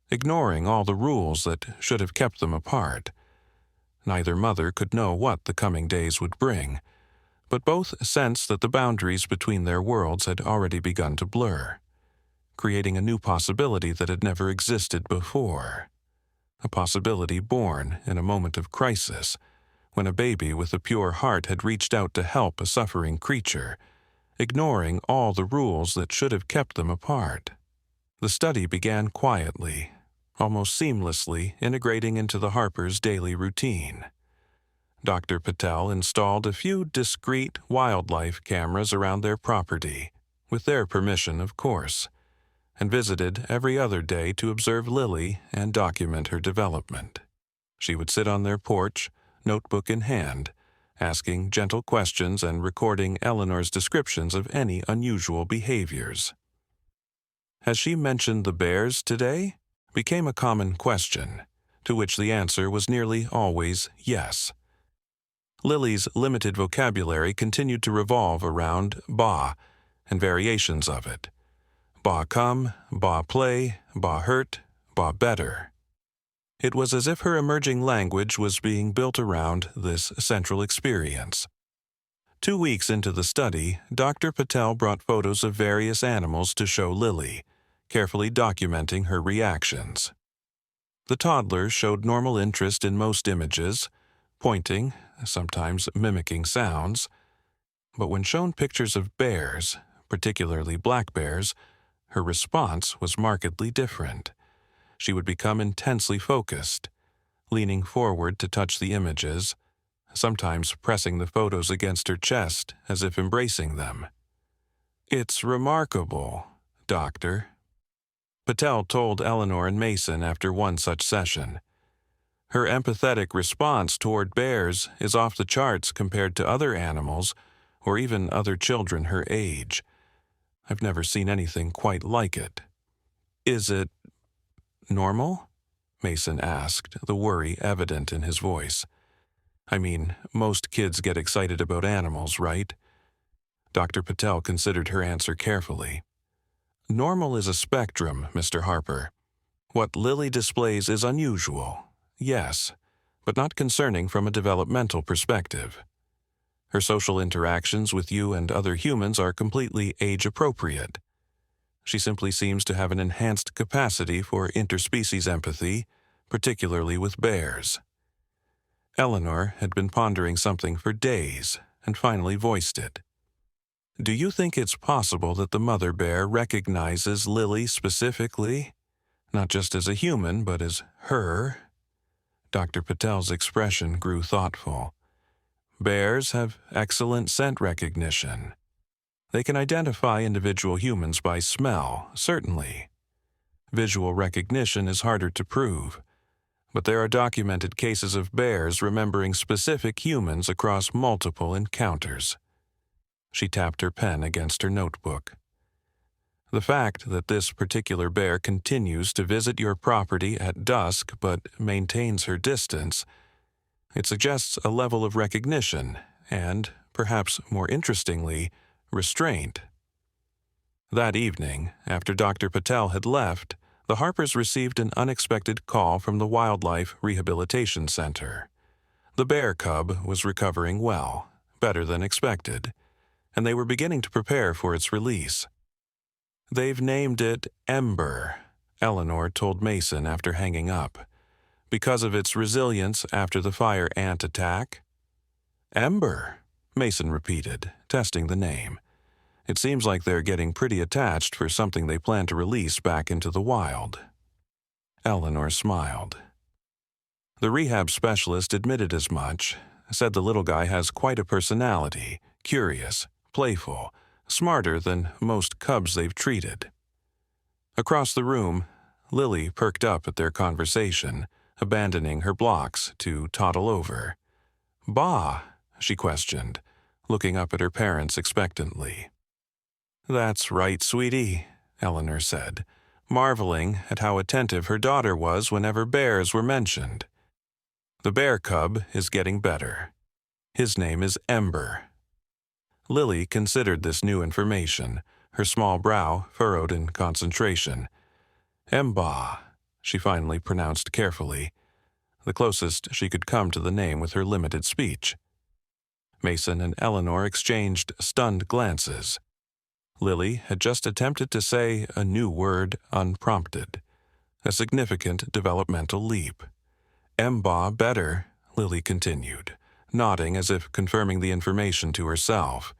ignoring all the rules that should have kept them apart. Neither mother could know what the coming days would bring, but both sensed that the boundaries between their worlds had already begun to blur, creating a new possibility that had never existed before. A possibility born in a moment of crisis, when a baby with a pure heart had reached out to help a suffering creature, ignoring all the rules that should have kept them apart. The study began quietly, almost seamlessly integrating into the Harpers' daily routine. Dr. Patel installed a few discreet wildlife cameras around their property, with their permission, of course, and visited every other day to observe Lily and document her development. She would sit on their porch, notebook in hand, asking gentle questions and recording Eleanor's descriptions of any unusual behaviors. "Has she mentioned the bears today?" became a common question, to which the answer was nearly always yes. Lily's limited vocabulary continued to revolve around "bah" and variations of it. "Bah come, bah play, bah hurt, bah better." It was as if her emerging language was being built around this central experience. 2 weeks into the study, Dr. Patel brought photos of various animals to show Lily, carefully documenting her reactions. The toddler showed normal interest in most images, pointing, sometimes mimicking sounds, but when shown pictures of bears, particularly black bears, her response was markedly different. She would become intensely focused, leaning forward to touch the images, sometimes pressing the photos against her chest as if embracing them. "It's remarkable, Doctor," Patel told Eleanor and Mason after one such session. "Her empathetic response toward bears is off the charts compared to other animals or even other children her age. I've never seen anything quite like it." "Is it normal?" Mason asked, the worry evident in his voice. "I mean, most kids get excited about animals, right?" Dr. Patel considered her answer carefully. Normal is a spectrum, Mr. Harper. What Lily displays is unusual, yes, but not concerning from a developmental perspective. Her social interactions with you and other humans are completely age-appropriate. She simply seems to have an enhanced capacity for interspecies empathy, particularly with bears. Eleanor had been pondering something for days and finally voiced it. Do you think it's possible that the mother bear recognizes Lily specifically? Not just as a human, but as her? Dr. Patel's expression grew thoughtful. Bears have excellent scent recognition. They can identify individual humans by smell, certainly. Visual recognition is harder to prove, but there are documented cases of bears remembering specific humans across multiple encounters. She tapped her pen against her notebook. The fact that this particular bear continues to visit your property at dusk but maintains her distance, it suggests a level of recognition and, perhaps more interestingly, restraint. That evening, after Dr. Patel had left, the Harpers received an unexpected call from the Wildlife Rehabilitation Center. The bear cub was recovering well, better than expected, and they were beginning to prepare for its release. They've named it Ember, Eleanor told Mason after hanging up, because of its resilience after the fire ant attack. Ember, Mason repeated, testing the name. It seems like they're getting pretty attached for something they plan to release back into the wild. Eleanor smiled. The rehab specialist admitted as much, said the little guy has quite a personality, curious, playful, smarter than most cubs they've treated. Across the room, Lily perked up at their conversation, abandoning her blocks to toddle over. "Bah?" she questioned, looking up at her parents expectantly. "That's right, sweetie," Eleanor said, marveling at how attentive her daughter was whenever bears were mentioned. "The bear cub is getting better. His name is Ember." Lily considered this new information, her small brow furrowed in concentration. "Emba," she finally pronounced carefully, the closest she could come to the name with her limited speech. Mason and Eleanor exchanged stunned glances. Lily had just attempted to say a new word unprompted, a significant developmental leap. "Emba better," Lily continued, nodding as if confirming the information to herself.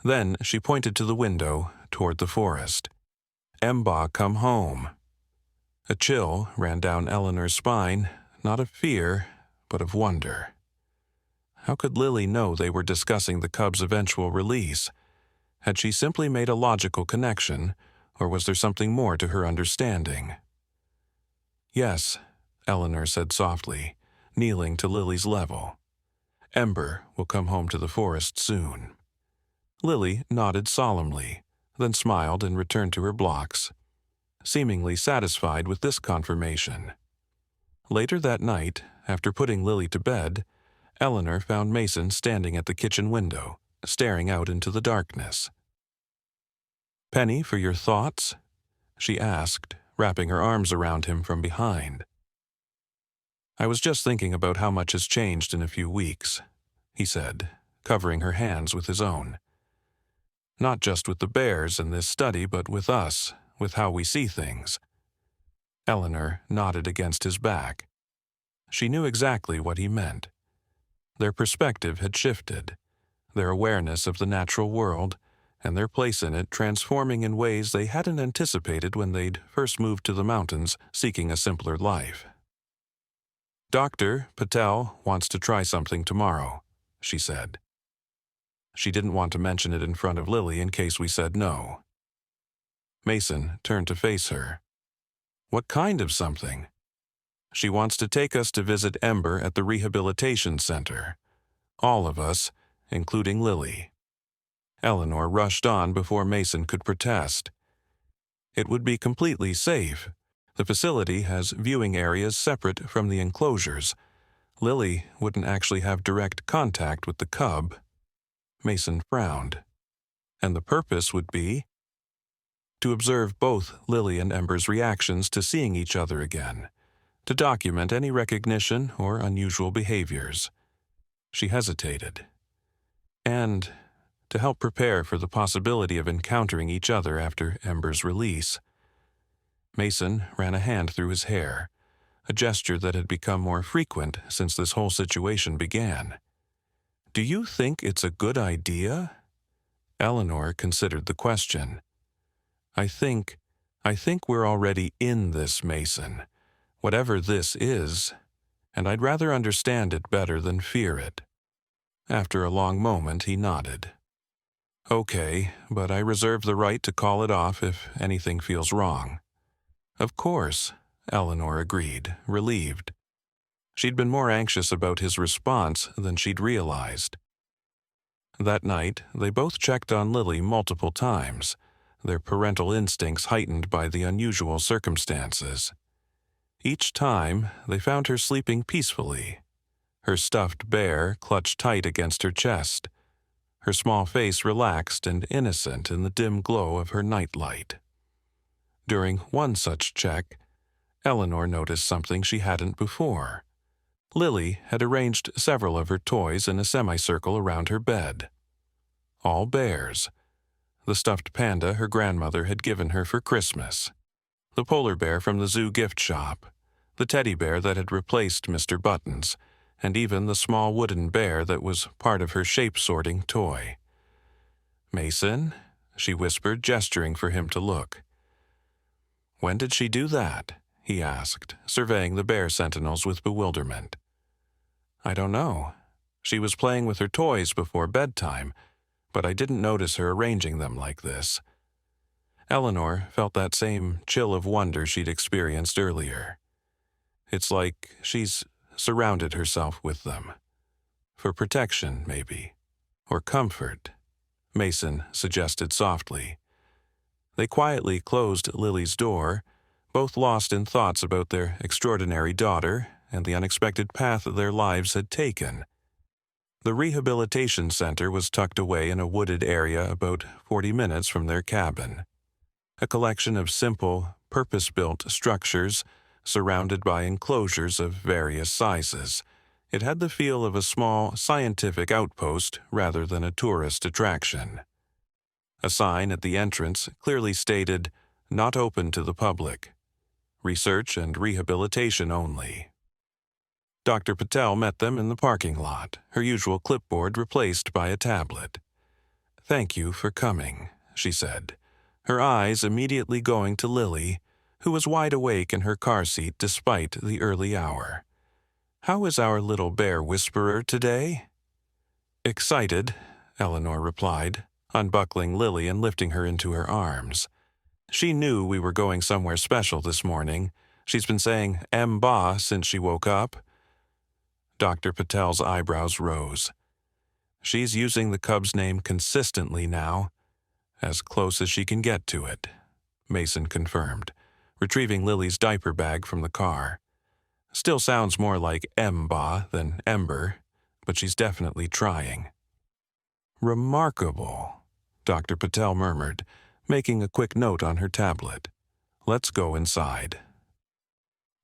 Then she pointed to the window toward the forest. "Emba come home." A chill ran down Eleanor's spine, not of fear, but of wonder. How could Lily know they were discussing the cub's eventual release? Had she simply made a logical connection, or was there something more to her understanding? "Yes," Eleanor said softly, kneeling to Lily's level. "Ember will come home to the forest soon." Lily nodded solemnly, then smiled and returned to her blocks, seemingly satisfied with this confirmation. Later that night, after putting Lily to bed, Eleanor found Mason standing at the kitchen window, staring out into the darkness. "Penny for your thoughts?" she asked, wrapping her arms around him from behind. "I was just thinking about how much has changed in a few weeks," he said, covering her hands with his own. "Not just with the bears in this study, but with us, with how we see things." Eleanor nodded against his back. She knew exactly what he meant. Their perspective had shifted, their awareness of the natural world, and their place in it transforming in ways they hadn't anticipated when they'd first moved to the mountains seeking a simpler life. "Dr. Patel wants to try something tomorrow," she said. She didn't want to mention it in front of Lily in case we said no. Mason turned to face her. "What kind of something?" "She wants to take us to visit Ember at the rehabilitation center. All of us, including Lily." Eleanor rushed on before Mason could protest. "It would be completely safe. The facility has viewing areas separate from the enclosures. Lily wouldn't actually have direct contact with the cub." Mason frowned. and the purpose would be to observe both Lily and Ember's reactions to seeing each other again, to document any recognition or unusual behaviors. She hesitated. And to help prepare for the possibility of encountering each other after Ember's release. Mason ran a hand through his hair, a gesture that had become more frequent since this whole situation began. "Do you think it's a good idea?" Eleanor considered the question. I think we're already in this, Mason, whatever this is, and I'd rather understand it better than fear it." After a long moment, he nodded. "Okay, but I reserve the right to call it off if anything feels wrong." "Of course," Eleanor agreed, relieved. She'd been more anxious about his response than she'd realized. That night, they both checked on Lily multiple times, their parental instincts heightened by the unusual circumstances. Each time, they found her sleeping peacefully, her stuffed bear clutched tight against her chest, her small face relaxed and innocent in the dim glow of her nightlight. During one such check, Eleanor noticed something she hadn't before. Lily had arranged several of her toys in a semicircle around her bed. All bears. The stuffed panda her grandmother had given her for Christmas, the polar bear from the zoo gift shop, the teddy bear that had replaced Mr. Buttons, and even the small wooden bear that was part of her shape-sorting toy. "Mason," she whispered, gesturing for him to look. "When did she do that?" he asked, surveying the bear sentinels with bewilderment. "I don't know. She was playing with her toys before bedtime, but I didn't notice her arranging them like this." Eleanor felt that same chill of wonder she'd experienced earlier. It's like she's surrounded herself with them. For protection, maybe. Or comfort, Mason suggested softly. They quietly closed Lily's door, both lost in thoughts about their extraordinary daughter and the unexpected path their lives had taken. The rehabilitation center was tucked away in a wooded area about 40 minutes from their cabin. A collection of simple, purpose-built structures surrounded by enclosures of various sizes. It had the feel of a small scientific outpost rather than a tourist attraction. A sign at the entrance clearly stated, "Not open to the public. Research and rehabilitation only." Dr. Patel met them in the parking lot, her usual clipboard replaced by a tablet. "Thank you for coming," she said, her eyes immediately going to Lily, who was wide awake in her car seat despite the early hour. "How is our little bear whisperer today?" "Excited," Eleanor replied, unbuckling Lily and lifting her into her arms. "She knew we were going somewhere special this morning. She's been saying Ba since she woke up." Dr. Patel's eyebrows rose. "She's using the cub's name consistently now, as close as she can get to it," Mason confirmed, retrieving Lily's diaper bag from the car. "Still sounds more like Ba than Ember, but she's definitely trying." "Remarkable," Dr. Patel murmured, making a quick note on her tablet. "Let's go inside."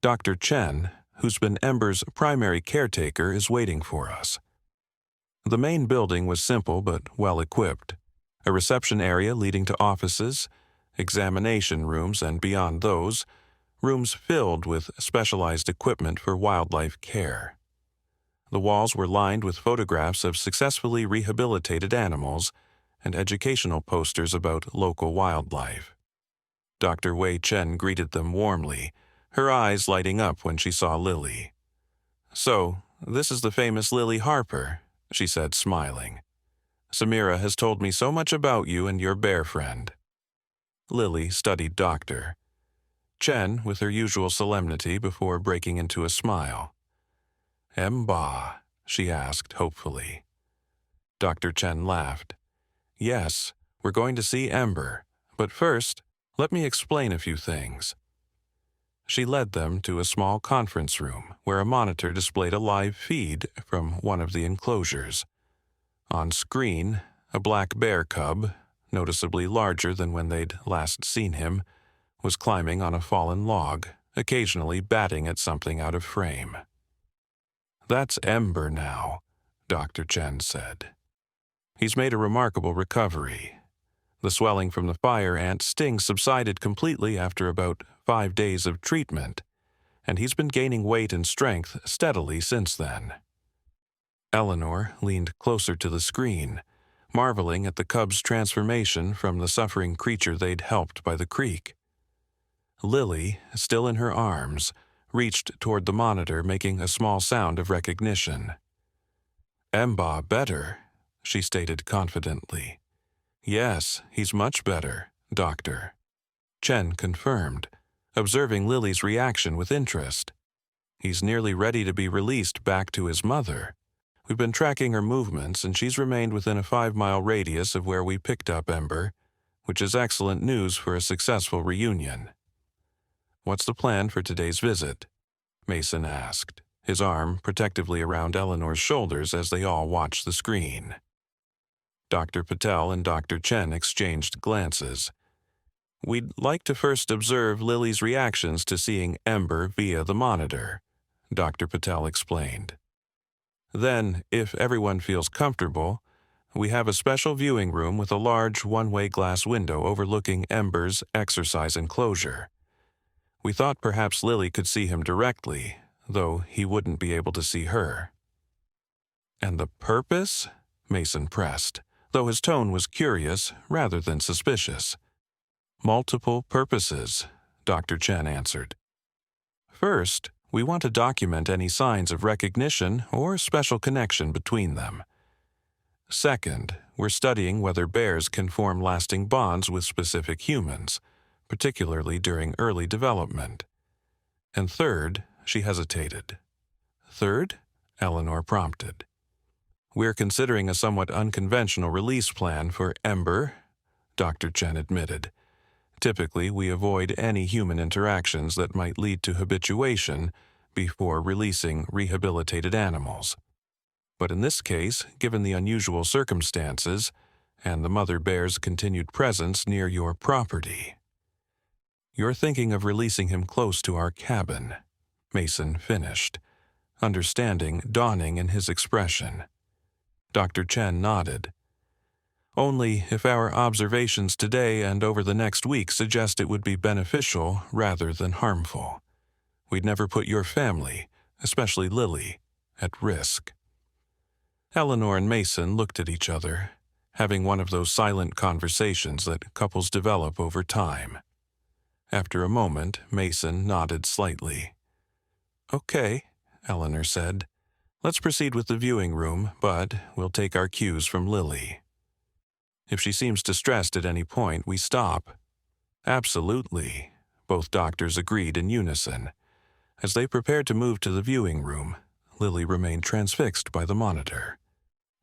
Dr. Chen, who's been Ember's primary caretaker, is waiting for us. The main building was simple but well-equipped. A reception area leading to offices, examination rooms, and beyond those, rooms filled with specialized equipment for wildlife care. The walls were lined with photographs of successfully rehabilitated animals and educational posters about local wildlife. Dr. Wei Chen greeted them warmly, her eyes lighting up when she saw Lily. "So, this is the famous Lily Harper," she said, smiling. "Samira has told me so much about you and your bear friend." Lily studied Doctor Chen with her usual solemnity before breaking into a smile. "Ba?" she asked hopefully. Dr. Chen laughed. "Yes, we're going to see Ember, but first, let me explain a few things." She led them to a small conference room where a monitor displayed a live feed from one of the enclosures. On screen, a black bear cub, noticeably larger than when they'd last seen him, was climbing on a fallen log, occasionally batting at something out of frame. "That's Ember now," Dr. Chen said. "He's made a remarkable recovery. The swelling from the fire ant sting subsided completely after about 5 days of treatment, and he's been gaining weight and strength steadily since then." Eleanor leaned closer to the screen, marveling at the cub's transformation from the suffering creature they'd helped by the creek. Lily, still in her arms, reached toward the monitor, making a small sound of recognition. "Emba better," she stated confidently. "Yes, he's much better, Doctor," Chen confirmed, observing Lily's reaction with interest. "He's nearly ready to be released back to his mother. We've been tracking her movements, and she's remained within a 5-mile radius of where we picked up Ember, which is excellent news for a successful reunion." "What's the plan for today's visit?" Mason asked, his arm protectively around Eleanor's shoulders as they all watched the screen. Dr. Patel and Dr. Chen exchanged glances. "We'd like to first observe Lily's reactions to seeing Ember via the monitor," Dr. Patel explained. "Then, if everyone feels comfortable, we have a special viewing room with a large one-way glass window overlooking Ember's exercise enclosure. We thought perhaps Lily could see him directly, though he wouldn't be able to see her." "And the purpose?" Mason pressed, though his tone was curious rather than suspicious. "Multiple purposes," Dr. Chen answered. "First, we want to document any signs of recognition or special connection between them. Second, we're studying whether bears can form lasting bonds with specific humans, particularly during early development. And third," she hesitated. "Third?" Eleanor prompted. "We're considering a somewhat unconventional release plan for Ember," Dr. Chen admitted. "Typically, we avoid any human interactions that might lead to habituation before releasing rehabilitated animals. But in this case, given the unusual circumstances and the mother bear's continued presence near your property, you're thinking of releasing him close to our cabin," Mason finished, understanding dawning in his expression. Dr. Chen nodded. "Only if our observations today and over the next week suggest it would be beneficial rather than harmful. We'd never put your family, especially Lily, at risk." Eleanor and Mason looked at each other, having one of those silent conversations that couples develop over time. After a moment, Mason nodded slightly. "Okay," Eleanor said. "Let's proceed with the viewing room, but we'll take our cues from Lily. If she seems distressed at any point, we stop." "Absolutely," both doctors agreed in unison. As they prepared to move to the viewing room, Lily remained transfixed by the monitor,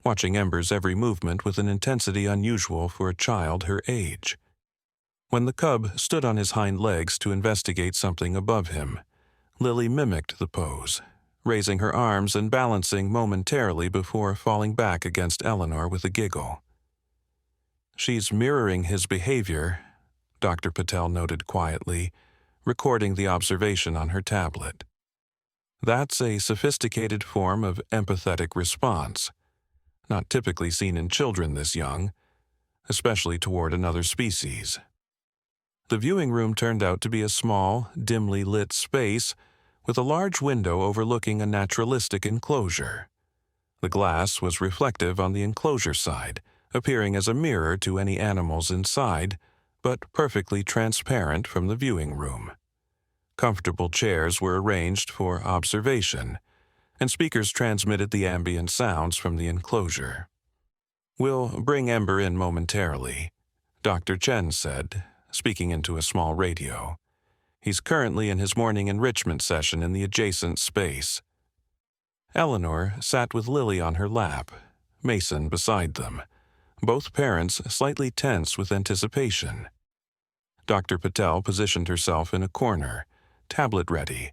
watching Ember's every movement with an intensity unusual for a child her age. When the cub stood on his hind legs to investigate something above him, Lily mimicked the pose, raising her arms and balancing momentarily before falling back against Eleanor with a giggle. "She's mirroring his behavior," Dr. Patel noted quietly, recording the observation on her tablet. "That's a sophisticated form of empathetic response, not typically seen in children this young, especially toward another species." The viewing room turned out to be a small, dimly lit space with a large window overlooking a naturalistic enclosure. The glass was reflective on the enclosure side, appearing as a mirror to any animals inside, but perfectly transparent from the viewing room. Comfortable chairs were arranged for observation, and speakers transmitted the ambient sounds from the enclosure. "We'll bring Ember in momentarily," Dr. Chen said, speaking into a small radio. "He's currently in his morning enrichment session in the adjacent space." Eleanor sat with Lily on her lap, Mason beside them, both parents slightly tense with anticipation. Dr. Patel positioned herself in a corner, tablet ready,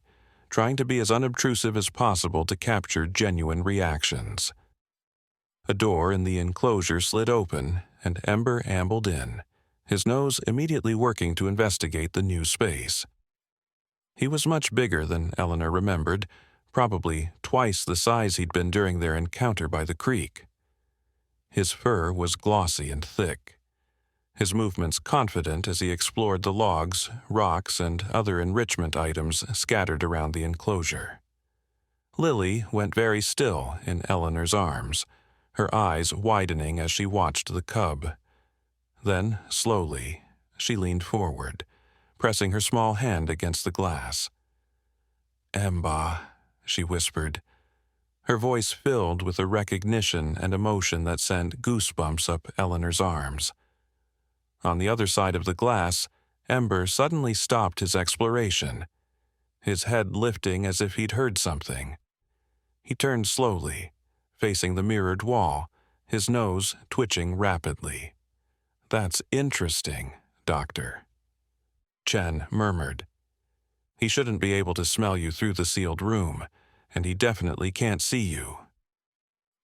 trying to be as unobtrusive as possible to capture genuine reactions. A door in the enclosure slid open, and Ember ambled in, his nose immediately working to investigate the new space. He was much bigger than Eleanor remembered, probably twice the size he'd been during their encounter by the creek. His fur was glossy and thick, his movements confident as he explored the logs, rocks, and other enrichment items scattered around the enclosure. Lily went very still in Eleanor's arms, her eyes widening as she watched the cub. Then, slowly, she leaned forward, pressing her small hand against the glass. "Emba," she whispered, her voice filled with a recognition and emotion that sent goosebumps up Eleanor's arms. On the other side of the glass, Ember suddenly stopped his exploration, his head lifting as if he'd heard something. He turned slowly, facing the mirrored wall, his nose twitching rapidly. "That's interesting, Doctor," Chen murmured. "He shouldn't be able to smell you through the sealed room, and he definitely can't see you."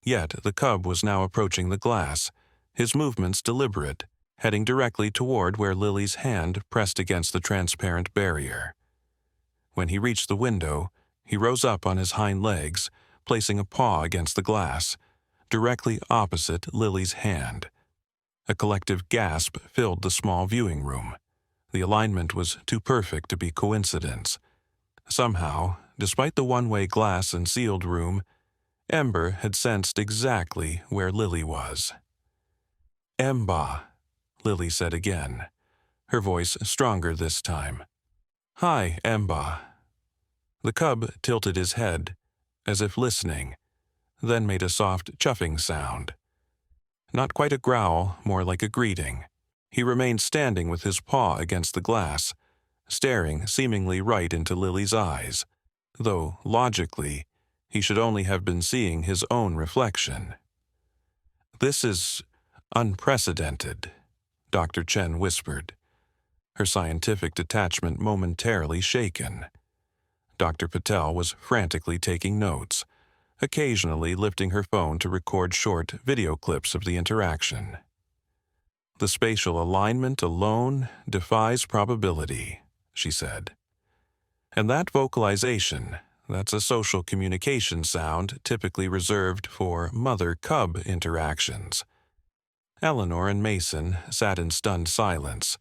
Yet the cub was now approaching the glass, his movements deliberate, heading directly toward where Lily's hand pressed against the transparent barrier. When he reached the window, he rose up on his hind legs, placing a paw against the glass, directly opposite Lily's hand. A collective gasp filled the small viewing room. The alignment was too perfect to be coincidence. Somehow, despite the one-way glass and sealed room, Ember had sensed exactly where Lily was. "Emba," Lily said again, her voice stronger this time. "Hi, Emba." The cub tilted his head, as if listening, then made a soft chuffing sound. Not quite a growl, more like a greeting. He remained standing with his paw against the glass, staring seemingly right into Lily's eyes, though, logically, he should only have been seeing his own reflection. "This is unprecedented," Dr. Chen whispered, her scientific detachment momentarily shaken. Dr. Patel was frantically taking notes, occasionally lifting her phone to record short video clips of the interaction. "The spatial alignment alone defies probability," she said. "And that vocalization, that's a social communication sound typically reserved for mother-cub interactions." Eleanor and Mason sat in stunned silence,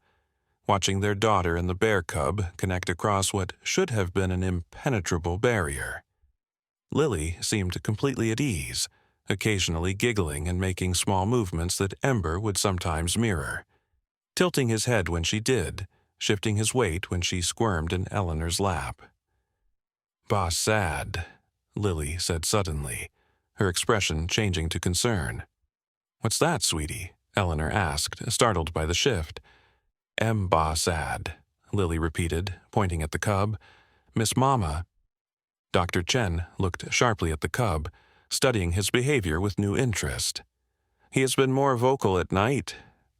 watching their daughter and the bear cub connect across what should have been an impenetrable barrier. Lily seemed completely at ease, occasionally giggling and making small movements that Ember would sometimes mirror, tilting his head when she did, shifting his weight when she squirmed in Eleanor's lap. "Bah sad," Lily said suddenly, her expression changing to concern. "What's that, sweetie?" Eleanor asked, startled by the shift. "Bah sad," Lily repeated, pointing at the cub. "Miss Mama." Dr. Chen looked sharply at the cub, studying his behavior with new interest. "He has been more vocal at night,"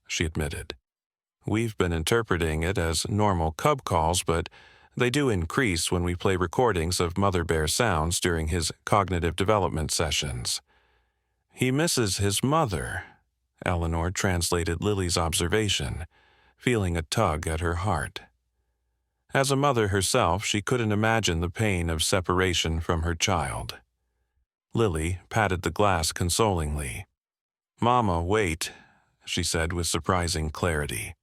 she admitted. "We've been interpreting it as normal cub calls, but they do increase when we play recordings of mother bear sounds during his cognitive development sessions. He misses his mother," Eleanor translated Lily's observation, feeling a tug at her heart. As a mother herself, she couldn't imagine the pain of separation from her child. Lily patted the glass consolingly. "Mama, wait," she said with surprising clarity.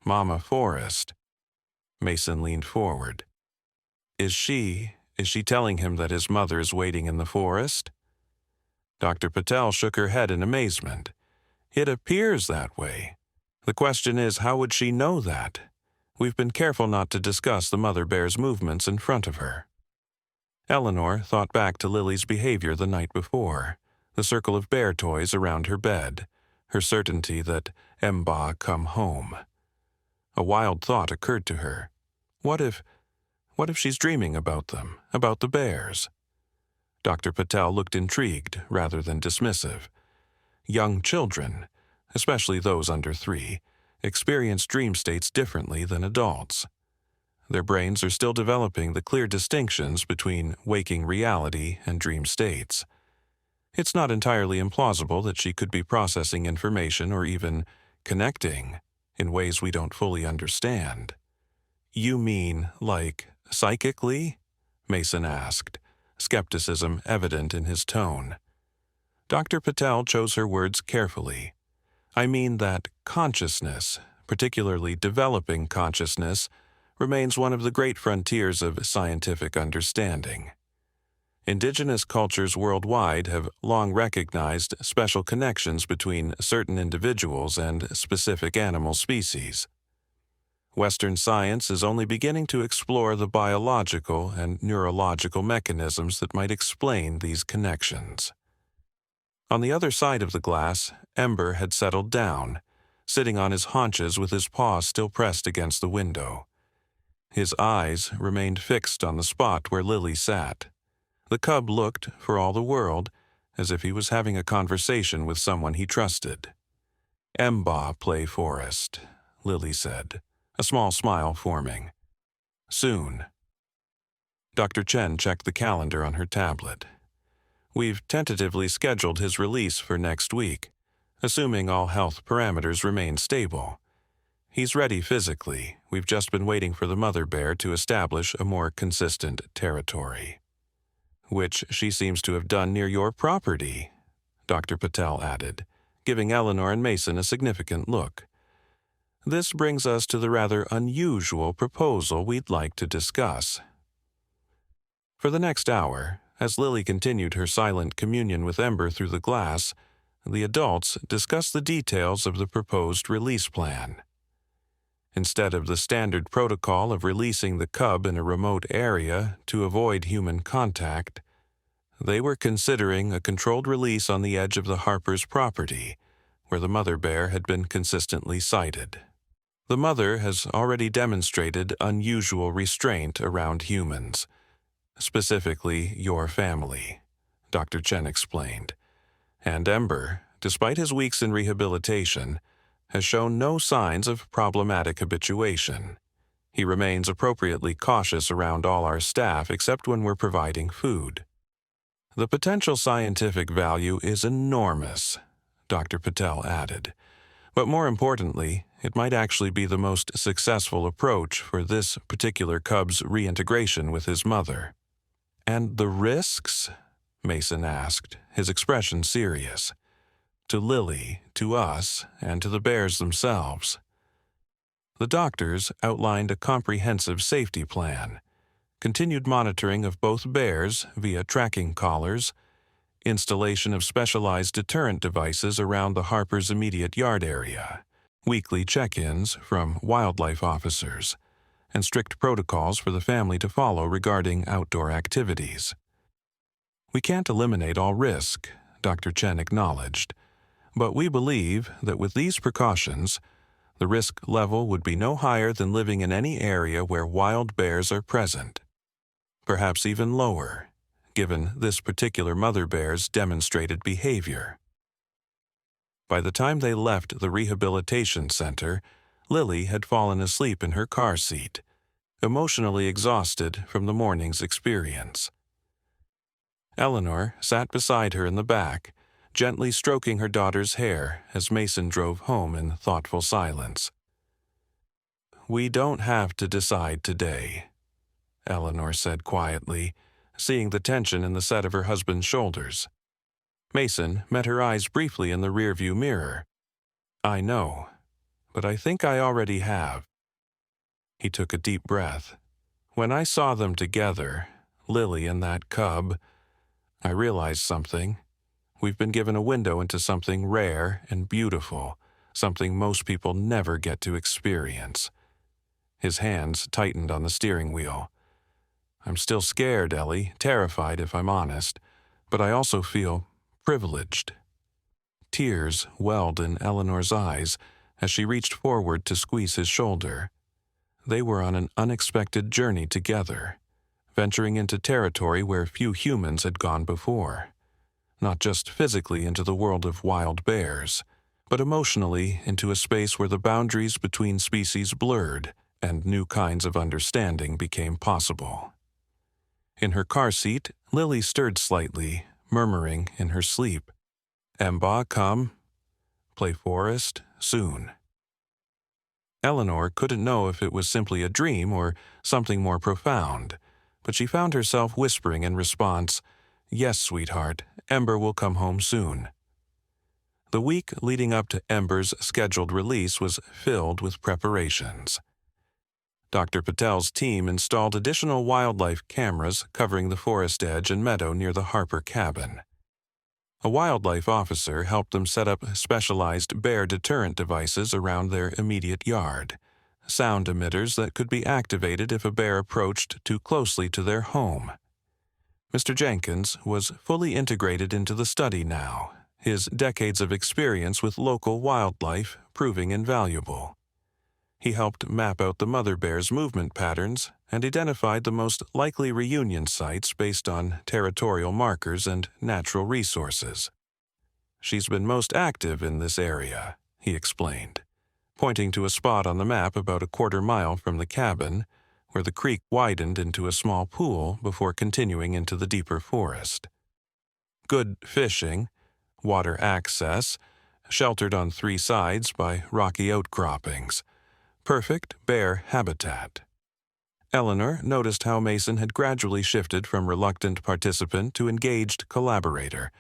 "Mama Forrest." Mason leaned forward. Is she telling him that his mother is waiting in the forest?" Dr. Patel shook her head in amazement. "It appears that way. The question is, how would she know that? We've been careful not to discuss the mother bear's movements in front of her." Eleanor thought back to Lily's behavior the night before, the circle of bear toys around her bed, her certainty that Emba come home. A wild thought occurred to her. What if she's dreaming about them, about the bears? Dr. Patel looked intrigued rather than dismissive. Young children, especially those under 3, experience dream states differently than adults. Their brains are still developing the clear distinctions between waking reality and dream states. It's not entirely implausible that she could be processing information or even connecting in ways we don't fully understand. You mean, like, psychically? Mason asked, skepticism evident in his tone. Dr. Patel chose her words carefully. I mean that consciousness, particularly developing consciousness, remains one of the great frontiers of scientific understanding. Indigenous cultures worldwide have long recognized special connections between certain individuals and specific animal species. Western science is only beginning to explore the biological and neurological mechanisms that might explain these connections. On the other side of the glass, Ember had settled down, sitting on his haunches with his paws still pressed against the window. His eyes remained fixed on the spot where Lily sat. The cub looked, for all the world, as if he was having a conversation with someone he trusted. "Emba play forest," Lily said, a small smile forming. "Soon." Dr. Chen checked the calendar on her tablet. "We've tentatively scheduled his release for next week, assuming all health parameters remain stable. He's ready physically. We've just been waiting for the mother bear to establish a more consistent territory." "Which she seems to have done near your property," Dr. Patel added, giving Eleanor and Mason a significant look. "This brings us to the rather unusual proposal we'd like to discuss." For the next hour, as Lily continued her silent communion with Ember through the glass, the adults discussed the details of the proposed release plan. Instead of the standard protocol of releasing the cub in a remote area to avoid human contact, they were considering a controlled release on the edge of the Harpers' property, where the mother bear had been consistently sighted. "The mother has already demonstrated unusual restraint around humans, specifically your family," Dr. Chen explained. "And Ember, despite his weeks in rehabilitation, has shown no signs of problematic habituation. He remains appropriately cautious around all our staff except when we're providing food. The potential scientific value is enormous," Dr. Patel added. "But more importantly, it might actually be the most successful approach for this particular cub's reintegration with his mother." "And the risks?" Mason asked, his expression serious. "To Lily, to us, and to the bears themselves." The doctors outlined a comprehensive safety plan, continued monitoring of both bears via tracking collars, installation of specialized deterrent devices around the Harpers' immediate yard area, weekly check-ins from wildlife officers, and strict protocols for the family to follow regarding outdoor activities. "We can't eliminate all risk," Dr. Chen acknowledged, "but we believe that with these precautions, the risk level would be no higher than living in any area where wild bears are present. Perhaps even lower, given this particular mother bear's demonstrated behavior." By the time they left the rehabilitation center, Lily had fallen asleep in her car seat, emotionally exhausted from the morning's experience. Eleanor sat beside her in the back, gently stroking her daughter's hair as Mason drove home in thoughtful silence. "We don't have to decide today," Eleanor said quietly, seeing the tension in the set of her husband's shoulders. Mason met her eyes briefly in the rearview mirror. "I know, but I think I already have." He took a deep breath. "When I saw them together, Lily and that cub, I realized something. We've been given a window into something rare and beautiful, something most people never get to experience." His hands tightened on the steering wheel. "I'm still scared, Ellie, terrified if I'm honest, but I also feel privileged." Tears welled in Eleanor's eyes as she reached forward to squeeze his shoulder. They were on an unexpected journey together, venturing into territory where few humans had gone before. Not just physically into the world of wild bears, but emotionally into a space where the boundaries between species blurred and new kinds of understanding became possible. In her car seat, Lily stirred slightly, murmuring in her sleep, "Emba, come. Play forest, soon." Eleanor couldn't know if it was simply a dream or something more profound, but she found herself whispering in response, "Yes, sweetheart, Ember will come home soon." The week leading up to Ember's scheduled release was filled with preparations. Dr. Patel's team installed additional wildlife cameras covering the forest edge and meadow near the Harper cabin. A wildlife officer helped them set up specialized bear deterrent devices around their immediate yard, sound emitters that could be activated if a bear approached too closely to their home. Mr. Jenkins was fully integrated into the study now, his decades of experience with local wildlife proving invaluable. He helped map out the mother bear's movement patterns and identified the most likely reunion sites based on territorial markers and natural resources. "She's been most active in this area," he explained, pointing to a spot on the map about a quarter-mile from the cabin, where the creek widened into a small pool before continuing into the deeper forest. "Good fishing, water access, sheltered on 3 sides by rocky outcroppings. Perfect bear habitat." Eleanor noticed how Mason had gradually shifted from reluctant participant to engaged collaborator,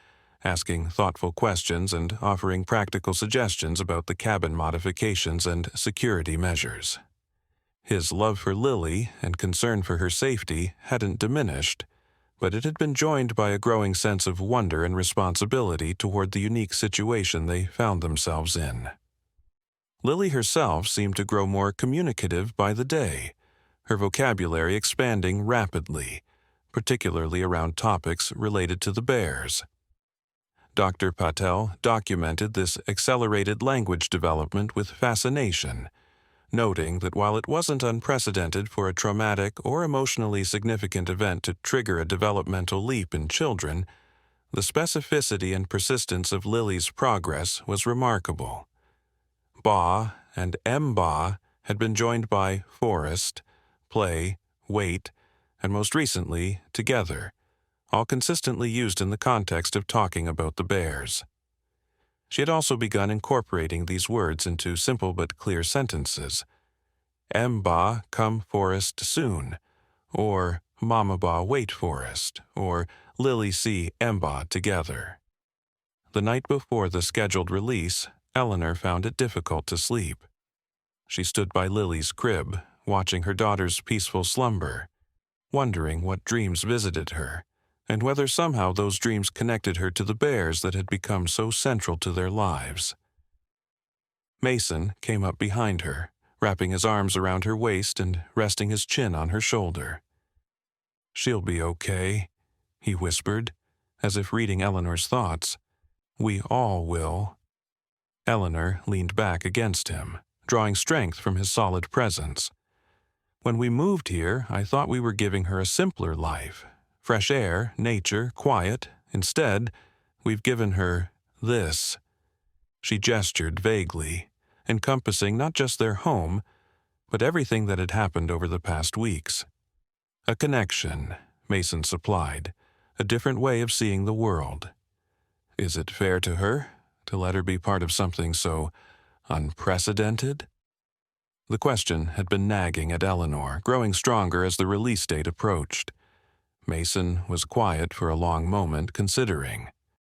asking thoughtful questions and offering practical suggestions about the cabin modifications and security measures. His love for Lily and concern for her safety hadn't diminished, but it had been joined by a growing sense of wonder and responsibility toward the unique situation they found themselves in. Lily herself seemed to grow more communicative by the day, her vocabulary expanding rapidly, particularly around topics related to the bears. Dr. Patel documented this accelerated language development with fascination, noting that while it wasn't unprecedented for a traumatic or emotionally significant event to trigger a developmental leap in children, the specificity and persistence of Lily's progress was remarkable. Ba and Mba had been joined by forest, play, wait, and most recently, together, all consistently used in the context of talking about the bears. She had also begun incorporating these words into simple but clear sentences. "Mba, come forest soon," or "Mama Ba, wait forest," or "Lily see Mba together." The night before the scheduled release, Eleanor found it difficult to sleep. She stood by Lily's crib, watching her daughter's peaceful slumber, wondering what dreams visited her, and whether somehow those dreams connected her to the bears that had become so central to their lives. Mason came up behind her, wrapping his arms around her waist and resting his chin on her shoulder. "She'll be okay," he whispered, as if reading Eleanor's thoughts. "We all will." Eleanor leaned back against him, drawing strength from his solid presence. "When we moved here, I thought we were giving her a simpler life. Fresh air, nature, quiet. Instead, we've given her this." She gestured vaguely, encompassing not just their home, but everything that had happened over the past weeks. "A connection," Mason supplied, "a different way of seeing the world. Is it fair to her to let her be part of something so unprecedented?" The question had been nagging at Eleanor, growing stronger as the release date approached. Mason was quiet for a long moment, considering.